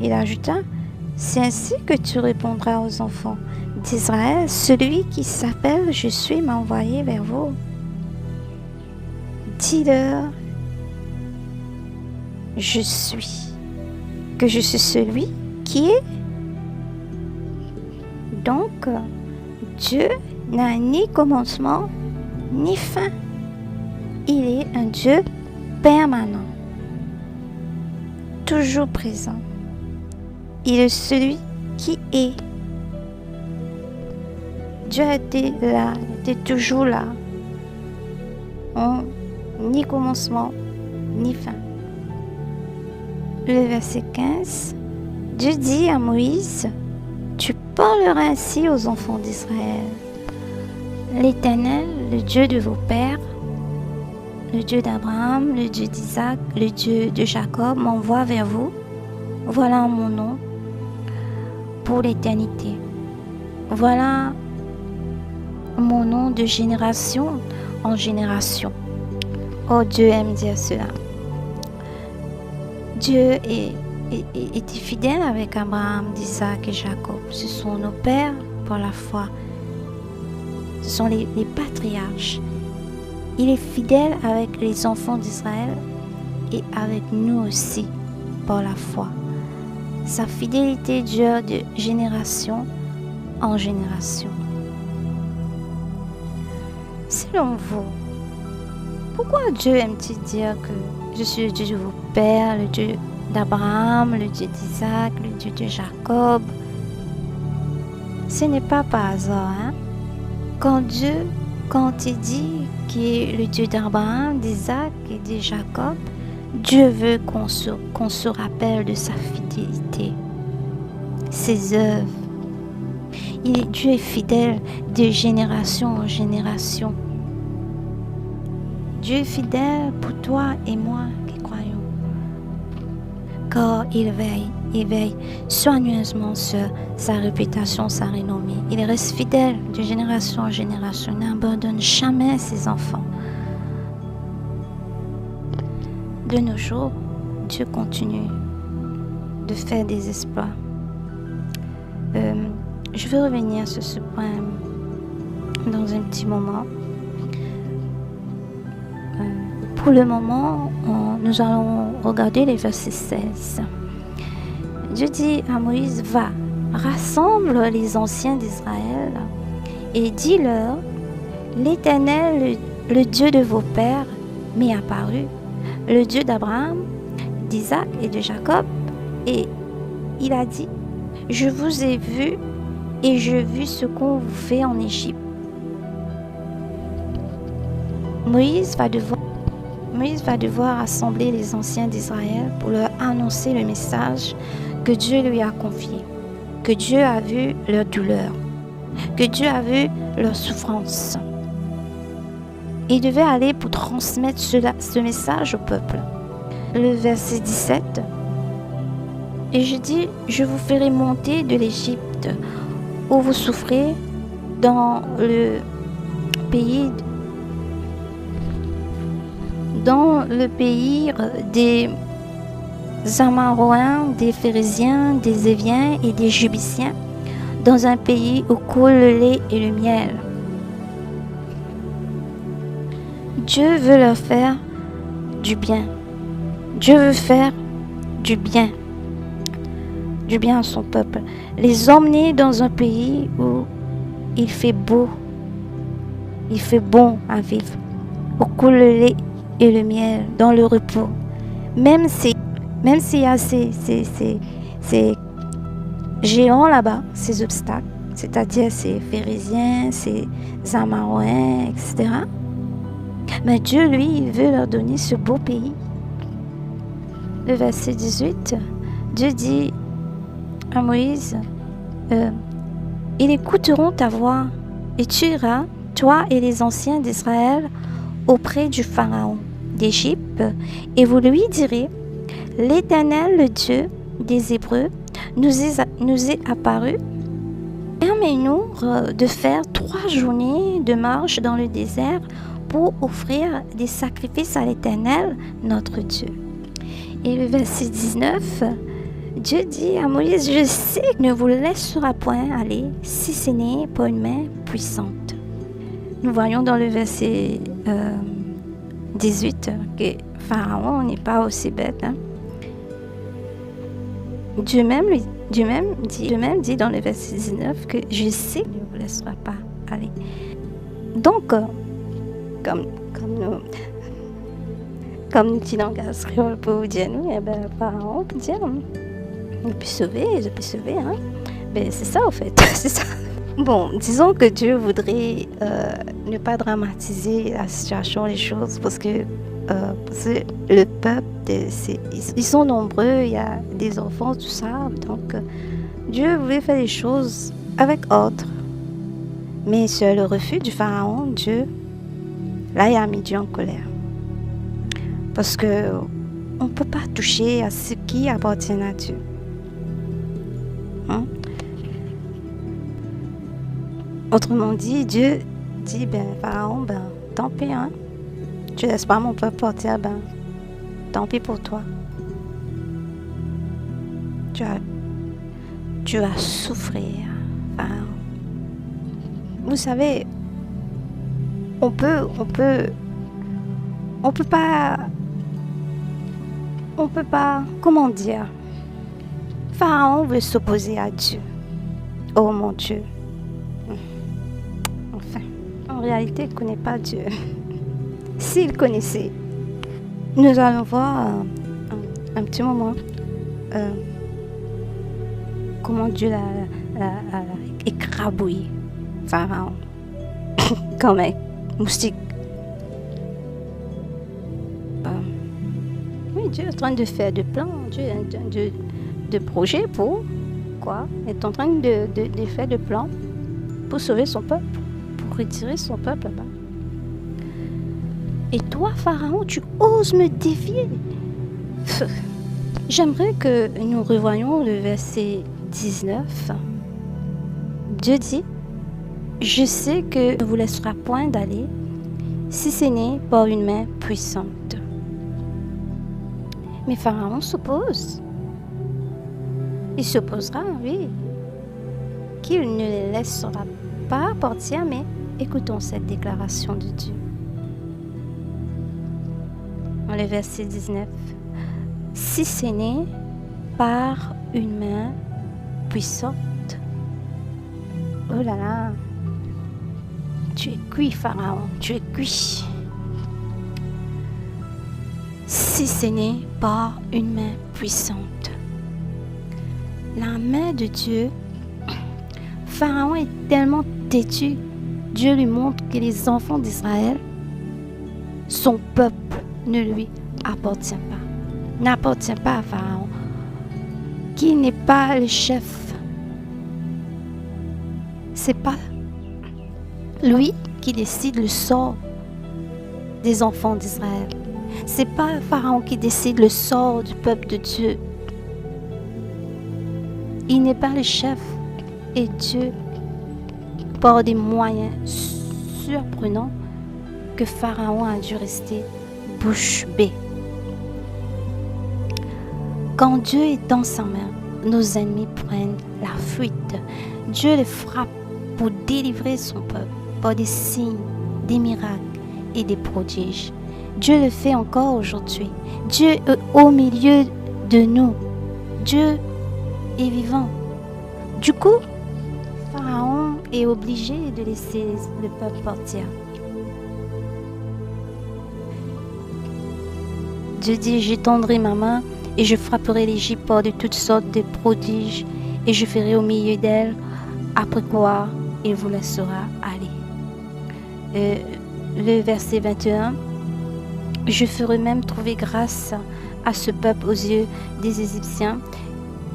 Il ajouta, c'est ainsi que tu répondras aux enfants d'Israël, celui qui s'appelle je suis m'a envoyé vers vous. Dis-leur, je suis, que je suis celui qui est. Donc, Dieu n'a ni commencement ni fin. Il est un Dieu permanent, toujours présent. Il est celui qui est. Dieu était là, il était toujours là. Ni commencement, ni fin. Le verset 15, Dieu dit à Moïse, tu parleras ainsi aux enfants d'Israël. L'Éternel, le Dieu de vos pères, le Dieu d'Abraham, le Dieu d'Isaac, le Dieu de Jacob m'envoie vers vous. Voilà mon nom pour l'éternité. Voilà mon nom de génération en génération. Oh, Dieu aime dire cela. Dieu était fidèle avec Abraham, Isaac et Jacob. Ce sont nos pères par la foi. Ce sont les patriarches. Il est fidèle avec les enfants d'Israël et avec nous aussi par la foi. Sa fidélité dure de génération en génération. Selon vous, pourquoi Dieu aime-t-il dire que je suis le Dieu de vos pères, le Dieu d'Abraham, le Dieu d'Isaac, le Dieu de Jacob? Ce n'est pas par hasard, hein? Quand il dit qu'il est le Dieu d'Abraham, d'Isaac et de Jacob, Dieu veut qu'on se rappelle de sa fidélité, ses œuvres. Dieu est fidèle de génération en génération. Dieu est fidèle pour toi et moi qui croyons, car il veille il veille soigneusement sur sa réputation, sa renommée. Il reste fidèle de génération en génération, il n'abandonne jamais ses enfants. De nos jours, Dieu continue de faire des exploits. Je veux revenir sur ce point dans un petit moment. Pour le moment, nous allons regarder les versets 16. Dieu dit à Moïse, va, rassemble les anciens d'Israël et dis-leur, l'Éternel, le Dieu de vos pères, m'est apparu, le Dieu d'Abraham, d'Isaac et de Jacob, et il a dit, je vous ai vu et j'ai vu ce qu'on vous fait en Égypte. Moïse va devoir rassembler les anciens d'Israël pour leur annoncer le message que Dieu lui a confié, que Dieu a vu leur douleur, que Dieu a vu leur souffrance. Il devait aller pour transmettre ce message au peuple. Le verset 17. Et je dis, je vous ferai monter de l'Égypte où vous souffrez dans le pays des Amaroins, des Phérésiens, des Éviens et des Jubissiens, dans un pays où coule le lait et le miel. Dieu veut leur faire du bien. Dieu veut faire du bien à son peuple. Les emmener dans un pays où il fait beau, il fait bon à vivre, où coule le lait et le miel, dans le repos. Même s'il y a ces géants là-bas, ces obstacles, c'est-à-dire ces Phérésiens, ces Amaroins, etc. Mais Dieu, lui, il veut leur donner ce beau pays. Le verset 18, Dieu dit à Moïse, ils écouteront ta voix et tu iras, toi et les anciens d'Israël, auprès du Pharaon d'Égypte, et vous lui direz, l'Éternel, le Dieu des Hébreux, nous est apparu. Permets-nous de faire 3 journées de marche dans le désert pour offrir des sacrifices à l'Éternel, notre Dieu. Et le verset 19, Dieu dit à Moïse, je sais qu'il ne vous laissera point aller si ce n'est pas une main puissante. Nous voyons dans le verset 18 que Pharaon n'est pas aussi bête. Dieu même dit dans le verset 19 que je sais qu'il ne vous laissera pas aller. Donc, comme nous disons dans le créole pour vous dire, nous, Pharaon peut dire, je peux sauver, hein. Ben, c'est ça, au fait, c'est ça. Bon, disons que Dieu voudrait ne pas dramatiser la situation, les choses, parce que le peuple, ils sont nombreux, il y a des enfants, tout ça. Donc, Dieu voulait faire les choses avec ordre. Mais sur le refus du Pharaon, Dieu, là, il a mis Dieu en colère. Parce que on ne peut pas toucher à ce qui appartient à Dieu. Hein? Autrement dit, Dieu dit, Pharaon, tant pis, hein. Tu laisses pas mon peuple partir, tant pis pour toi. Tu vas souffrir, Pharaon. Vous savez, on peut pas, comment dire, Pharaon veut s'opposer à Dieu. Oh mon Dieu. Enfin, en réalité, il ne connaît pas Dieu. S'il connaissait, nous allons voir un petit moment comment Dieu l'a écrabouillé, Pharaon, comme un moustique. Oui, Dieu est en train de faire des plans, Dieu est en train de projets pour quoi? Il est en train de faire des plans pour sauver son peuple, pour retirer son peuple là-bas. Et toi, Pharaon, tu oses me défier? J'aimerais que nous revoyions le verset 19. Dieu dit, « Je sais que ne vous laissera point d'aller, si ce n'est par une main puissante. » Mais Pharaon s'oppose. Il s'opposera, oui, qu'il ne les laissera pas partir, mais écoutons cette déclaration de Dieu. Le verset 19. Si ce n'est par une main puissante. Oh là là, tu es cuit, Pharaon, tu es cuit. Si ce n'est par une main puissante. La main de Dieu, Pharaon est tellement têtu, Dieu lui montre que les enfants d'Israël, son peuple, ne lui appartient pas. N'appartient pas à Pharaon, qui n'est pas le chef. C'est pas lui qui décide le sort des enfants d'Israël. C'est pas Pharaon qui décide le sort du peuple de Dieu. Il n'est pas le chef et Dieu, par des moyens surprenants, que Pharaon a dû rester bouche bée. Quand Dieu est dans sa main, nos ennemis prennent la fuite. Dieu les frappe pour délivrer son peuple par des signes, des miracles et des prodiges. Dieu le fait encore aujourd'hui. Dieu est au milieu de nous. Dieu est vivant. Du coup, Pharaon est obligé de laisser le peuple partir. Dieu dit, j'étendrai ma main et je frapperai l'Égypte par de toutes sortes de prodiges et je ferai au milieu d'elle, après quoi il vous laissera aller. Le verset 21, je ferai même trouver grâce à ce peuple aux yeux des Égyptiens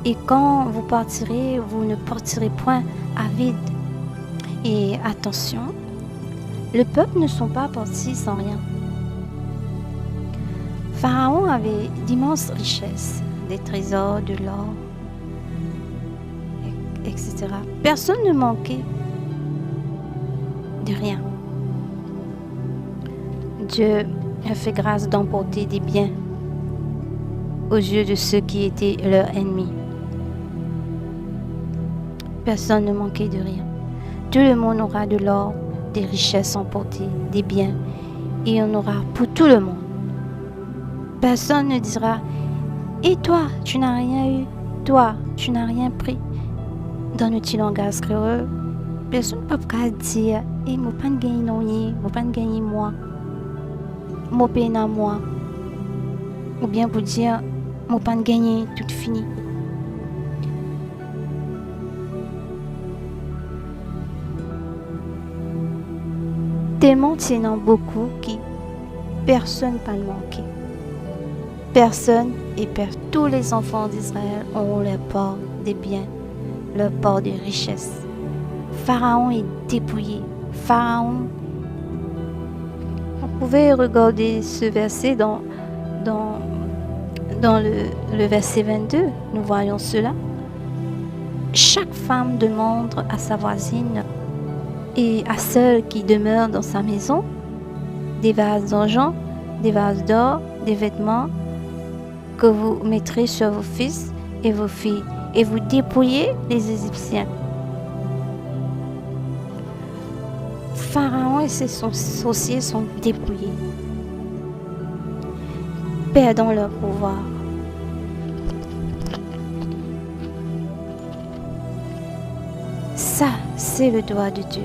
et quand vous partirez, vous ne partirez point à vide. Et attention, le peuple ne sont pas partis sans rien. Pharaon avait d'immenses richesses, des trésors, de l'or, etc. Personne ne manquait de rien. Dieu a fait grâce d'emporter des biens aux yeux de ceux qui étaient leurs ennemis. Personne ne manquait de rien. Tout le monde aura de l'or, des richesses emportées, des biens, et il y en aura pour tout le monde. Personne ne dira « Et toi, tu n'as rien eu, toi, tu n'as rien pris ». Dans notre langage créole, personne ne peut pas dire « Et moi, pas de gagner non, moi, pas de gagner moi, moi, peine à moi ». Ou bien pour dire « Moi, pas de gagner, tout fini ». Tellement tiennant beaucoup qui personne pas manqué. Personne et tous les enfants d'Israël ont leur part des biens, leur part des richesses. Pharaon est dépouillé. Pharaon. Vous pouvez regarder ce verset dans le verset 22. Nous voyons cela. Chaque femme demande à sa voisine et à celle qui demeure dans sa maison des vases d'argent, des vases d'or, des vêtements que vous mettrez sur vos fils et vos filles, et vous dépouillez les Égyptiens. Pharaon et ses sorciers sont dépouillés, perdant leur pouvoir. Ça, c'est le doigt de Dieu.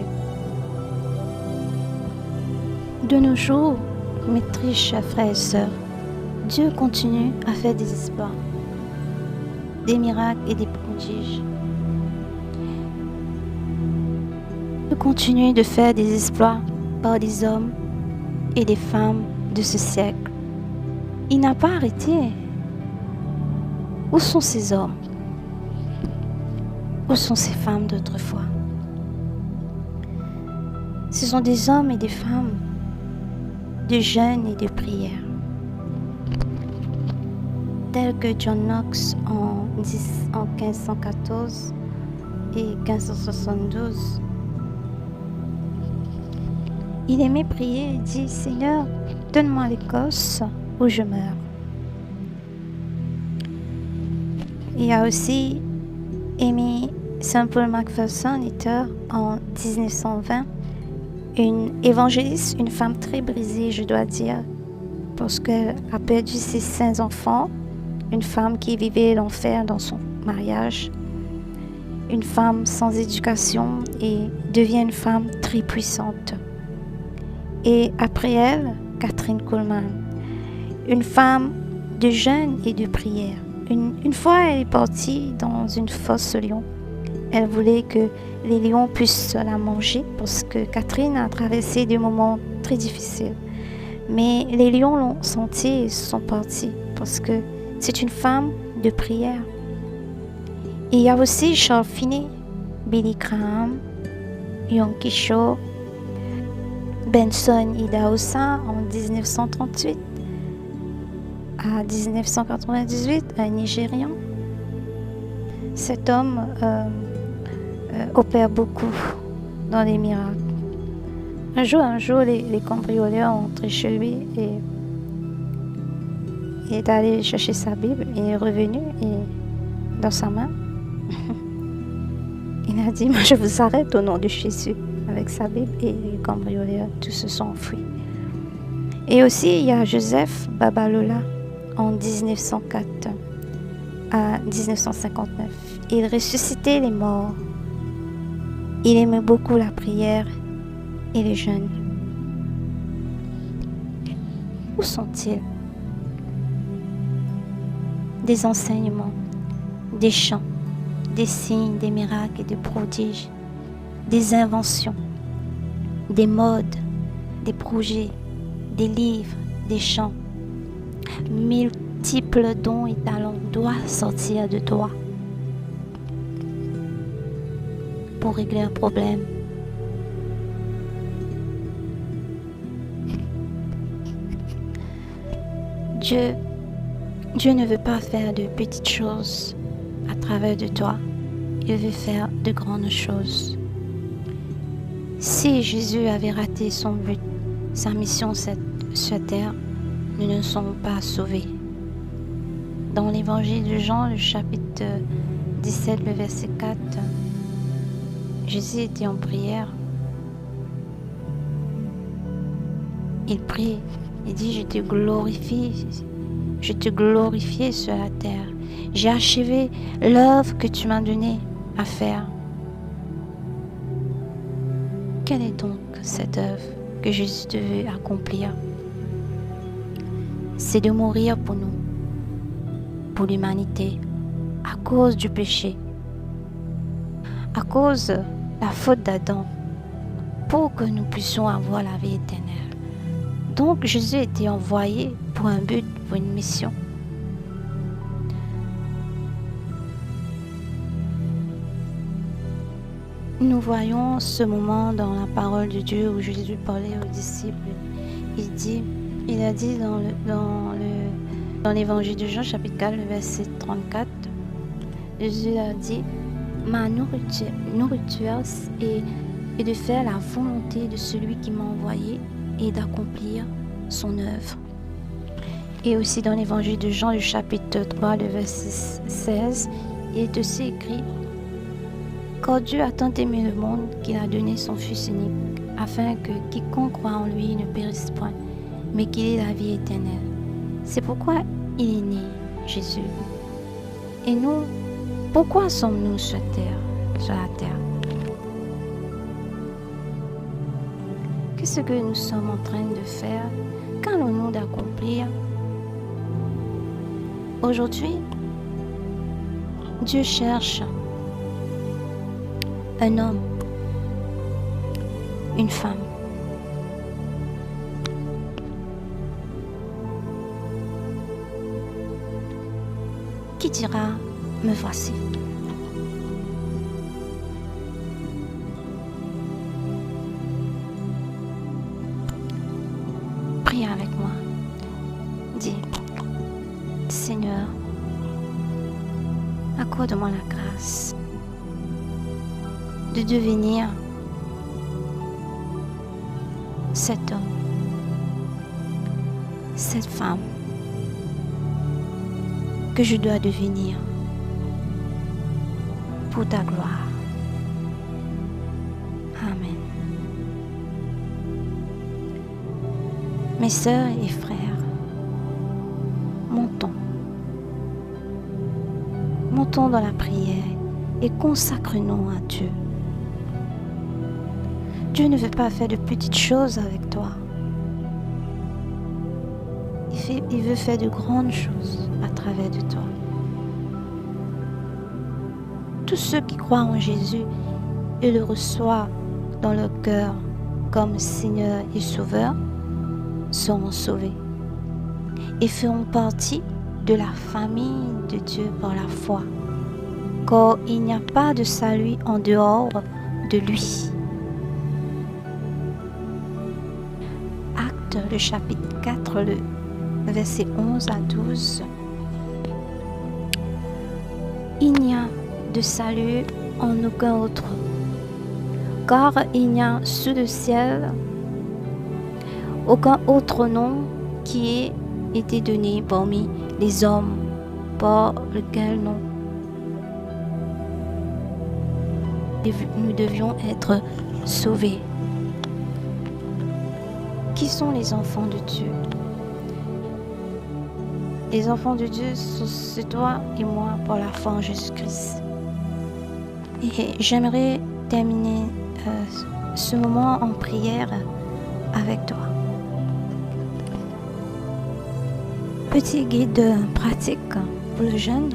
De nos jours, mes très chers frères et sœurs, Dieu continue à faire des exploits, des miracles et des prodiges. Dieu continue de faire des exploits par des hommes et des femmes de ce siècle. Il n'a pas arrêté. Où sont ces hommes? Où sont ces femmes d'autrefois? Ce sont des hommes et des femmes de jeûne et de prière, tel que John Knox en 1514 et 1572. Il aimait prier et dit « Seigneur, donne-moi l'Écosse où je meurs ». Il y a aussi Amy Semple McPherson, était en 1920 une évangéliste, une femme très brisée, je dois dire, parce qu'elle a perdu ses 5 enfants, une femme qui vivait l'enfer dans son mariage, une femme sans éducation et devient une femme très puissante. Et après elle, Kathryn Kuhlman, une femme de jeûne et de prière. Une fois, elle est partie dans une fosse lion. Elle voulait que les lions puissent la manger parce que Kathryn a traversé des moments très difficiles. Mais les lions l'ont senti et sont partis parce que c'est une femme de prière. Et il y a aussi Charles Finney, Billy Graham, Yom Kippur, Benson Idahosa en 1938 à 1998, un Nigérian. Cet homme opère beaucoup dans les miracles. Un jour, les cambrioleurs ont entré chez lui et il est allé chercher sa Bible. Il est revenu et dans sa main, il a dit « Moi, je vous arrête au nom de Jésus » avec sa Bible et les cambrioleurs, tous se sont enfuis. Et aussi, il y a Joseph Babalola en 1904 à 1959. Il ressuscitait les morts. Il aimait beaucoup la prière et les jeûnes. Où sont-ils? Des enseignements, des chants, des signes, des miracles et des prodiges, des inventions, des modes, des projets, des livres, des chants. Multiples dons et talents doivent sortir de toi pour régler un problème. Dieu ne veut pas faire de petites choses à travers de toi. Il veut faire de grandes choses. Si Jésus avait raté son but, sa mission sur terre, nous ne sommes pas sauvés. Dans l'évangile de Jean, le chapitre 17, le verset 4, Jésus était en prière. Il prie, il dit « Je te glorifie sur la terre. J'ai achevé l'œuvre que tu m'as donnée à faire. » Quelle est donc cette œuvre que Jésus devait accomplir? C'est de mourir pour nous, pour l'humanité, à cause du péché, à cause de la faute d'Adam, pour que nous puissions avoir la vie éternelle. Donc Jésus était envoyé pour un but, pour une mission. Nous voyons ce moment dans la parole de Dieu où Jésus parlait aux disciples. Il a dit dans l'évangile de Jean, chapitre 4, le verset 34, Jésus a dit « Ma nourriture est de faire la volonté de celui qui m'a envoyé et d'accomplir son œuvre. » Et aussi dans l'évangile de Jean, le chapitre 3, le verset 16, il est aussi écrit « Car Dieu a tant aimé le monde qu'il a donné son Fils unique, afin que quiconque croit en lui ne périsse point, mais qu'il ait la vie éternelle. » C'est pourquoi il est né, Jésus. Et nous, pourquoi sommes-nous sur la terre? Qu'est-ce que nous sommes en train de faire? Qu'allons-nous d'accomplir? Aujourd'hui, Dieu cherche un homme, une femme, qui dira « Me voici ». Prie avec moi. Dis « Seigneur, accorde-moi la grâce de devenir cet homme, cette femme que je dois devenir pour ta gloire. Amen. Mes sœurs et frères, montons dans la prière et consacrons-nous à Dieu. Dieu ne veut pas faire de petites choses avec toi. Il veut faire de grandes choses à travers de toi. Tous ceux qui croient en Jésus et le reçoivent dans leur cœur comme Seigneur et Sauveur seront sauvés et feront partie de la famille de Dieu par la foi, car il n'y a pas de salut en dehors de lui. Actes, le chapitre 4, le verset 11 à 12. Il n'y a de salut en aucun autre, car il n'y a sous le ciel aucun autre nom qui ait été donné parmi les hommes par lequel nous devions être sauvés. Qui sont les enfants de Dieu? Les enfants de Dieu, c'est toi et moi par la foi en Jésus-Christ. Et j'aimerais terminer ce moment en prière avec toi. Petit guide pratique pour le jeûne.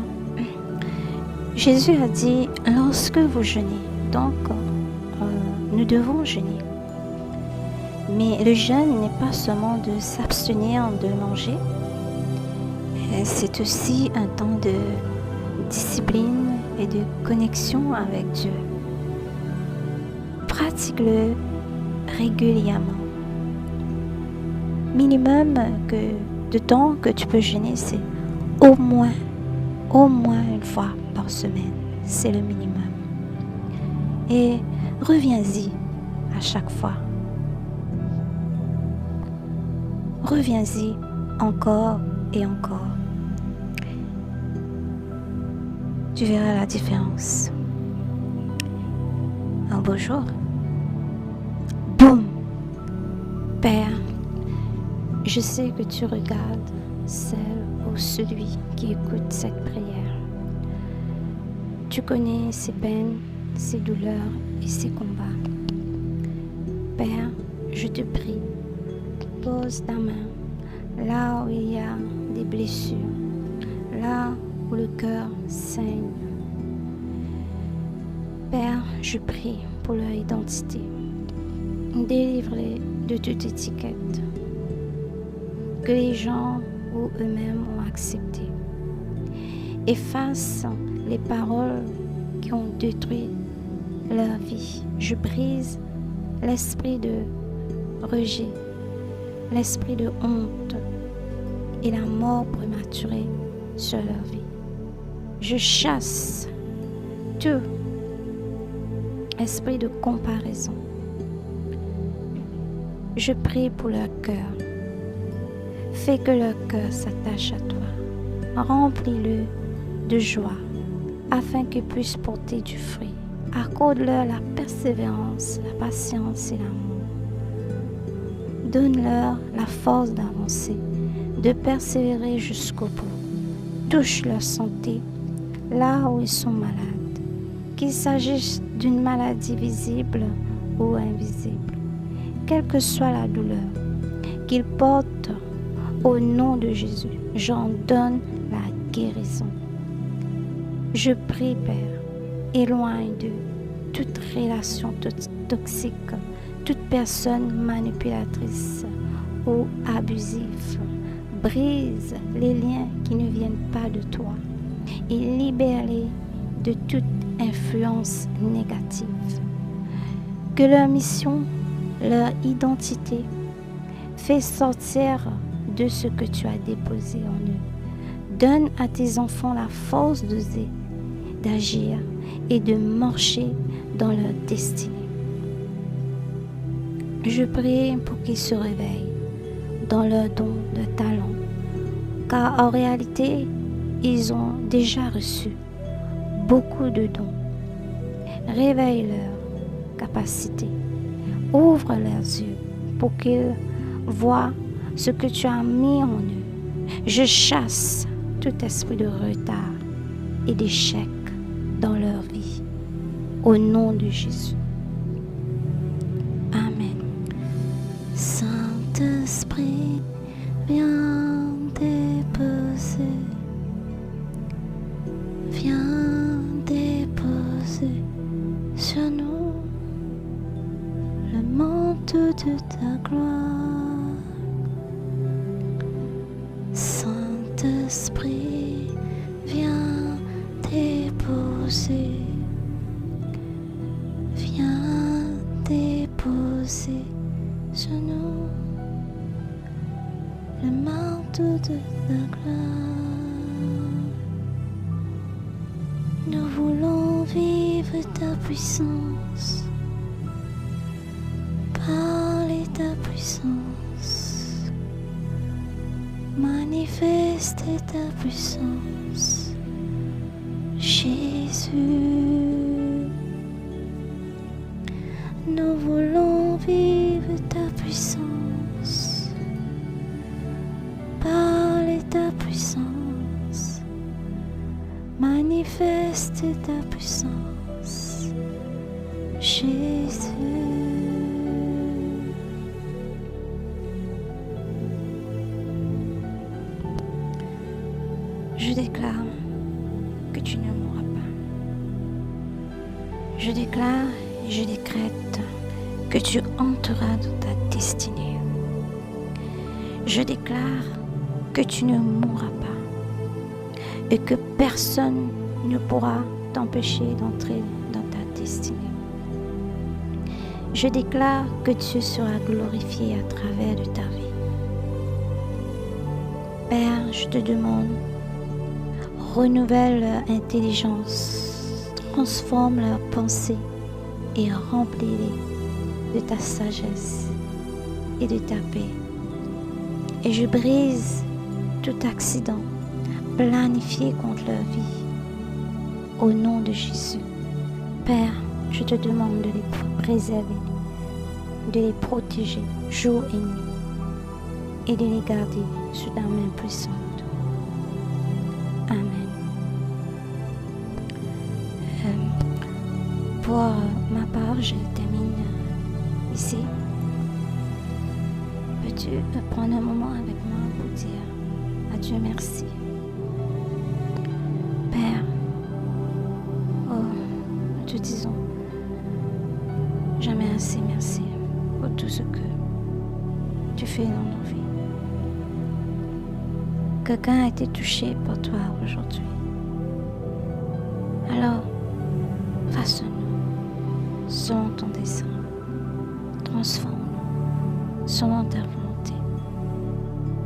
Jésus a dit, lorsque vous jeûnez, donc nous devons jeûner. Mais le jeûne n'est pas seulement de s'abstenir de manger, c'est aussi un temps de discipline et de connexion avec Dieu. Pratique-le régulièrement. Minimum de temps que tu peux jeûner, c'est au moins une fois par semaine. C'est le minimum. Et reviens-y à chaque fois. Reviens-y encore et encore. Tu verras la différence. Un beau jour, boum! Père, je sais que tu regardes celle ou celui qui écoute cette prière. Tu connais ses peines, ses douleurs et ses combats. Père, je te prie, pose ta main là où il y a des blessures, là où le cœur saigne. Père, je prie pour leur identité. Délivre-les de toute étiquette que les gens ou eux-mêmes ont acceptée. Efface les paroles qui ont détruit leur vie. Je brise l'esprit de rejet, l'esprit de honte et la mort prématurée sur leur vie. Je chasse tout esprit de comparaison. Je prie pour leur cœur. Fais que leur cœur s'attache à toi. Remplis-le de joie afin qu'ils puissent porter du fruit. Accorde-leur la persévérance, la patience et l'amour. Donne-leur la force d'avancer, de persévérer jusqu'au bout. Touche leur santé là où ils sont malades, qu'il s'agisse d'une maladie visible ou invisible. Quelle que soit la douleur qu'ils portent, au nom de Jésus, j'en donne la guérison. Je prie, Père, éloigne de toute relation toxique, toute personne manipulatrice ou abusive. Brise les liens qui ne viennent pas de toi et libère-les de toute influence négative. Que leur mission, leur identité, fait sortir de ce que tu as déposé en eux. Donne à tes enfants la force d'oser, d'agir et de marcher dans leur destinée. Je prie pour qu'ils se réveillent dans leur don de talent, car en réalité, ils ont déjà reçu beaucoup de dons. Réveille leurs capacités, ouvre leurs yeux pour qu'ils voient ce que tu as mis en eux. Je chasse tout esprit de retard et d'échec dans leur vie, au nom de Jésus. Amen. Saint-Esprit, viens déposer, viens déposer sur nous le manteau de ta gloire. Saint-Esprit, viens déposer, viens déposer sur nous le manteau de ta gloire. Nous voulons vivre ta puissance, parler ta puissance, manifester ta puissance, Jésus. Nous voulons vivre ta puissance, parler ta puissance, manifester ta puissance, Jésus. Je déclare que tu ne mourras pas. Je déclare et je décrète que tu entreras dans ta destinée. Je déclare que tu ne mourras pas et que personne ne pourra t'empêcher d'entrer dans ta destinée. Je déclare que Dieu sera glorifié à travers de ta vie. Père, je te demande, renouvelle leur intelligence, transforme leurs pensées et remplis-les de ta sagesse et de ta paix. Et je brise tout accident planifié contre leur vie. Au nom de Jésus, Père, je te demande de les préserver, de les protéger jour et nuit et de les garder sous ta main puissante. Amen. Pour ma part, je termine ici. Peux-tu prendre un moment avec moi pour dire à Dieu merci? Père, nous te disons jamais assez merci pour tout ce que tu fais dans nos vies. Quelqu'un a été touché par toi aujourd'hui. Alors, façonne-nous selon ton dessein. Transforme-nous selon ta volonté.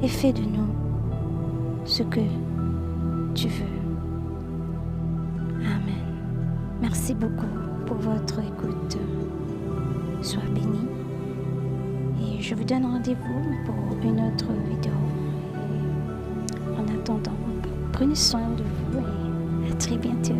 Et fais de nous ce que tu veux. Amen. Merci beaucoup pour votre écoute. Sois béni. Et je vous donne rendez-vous pour une autre vidéo. En attendant, prenez soin de vous et à très bientôt.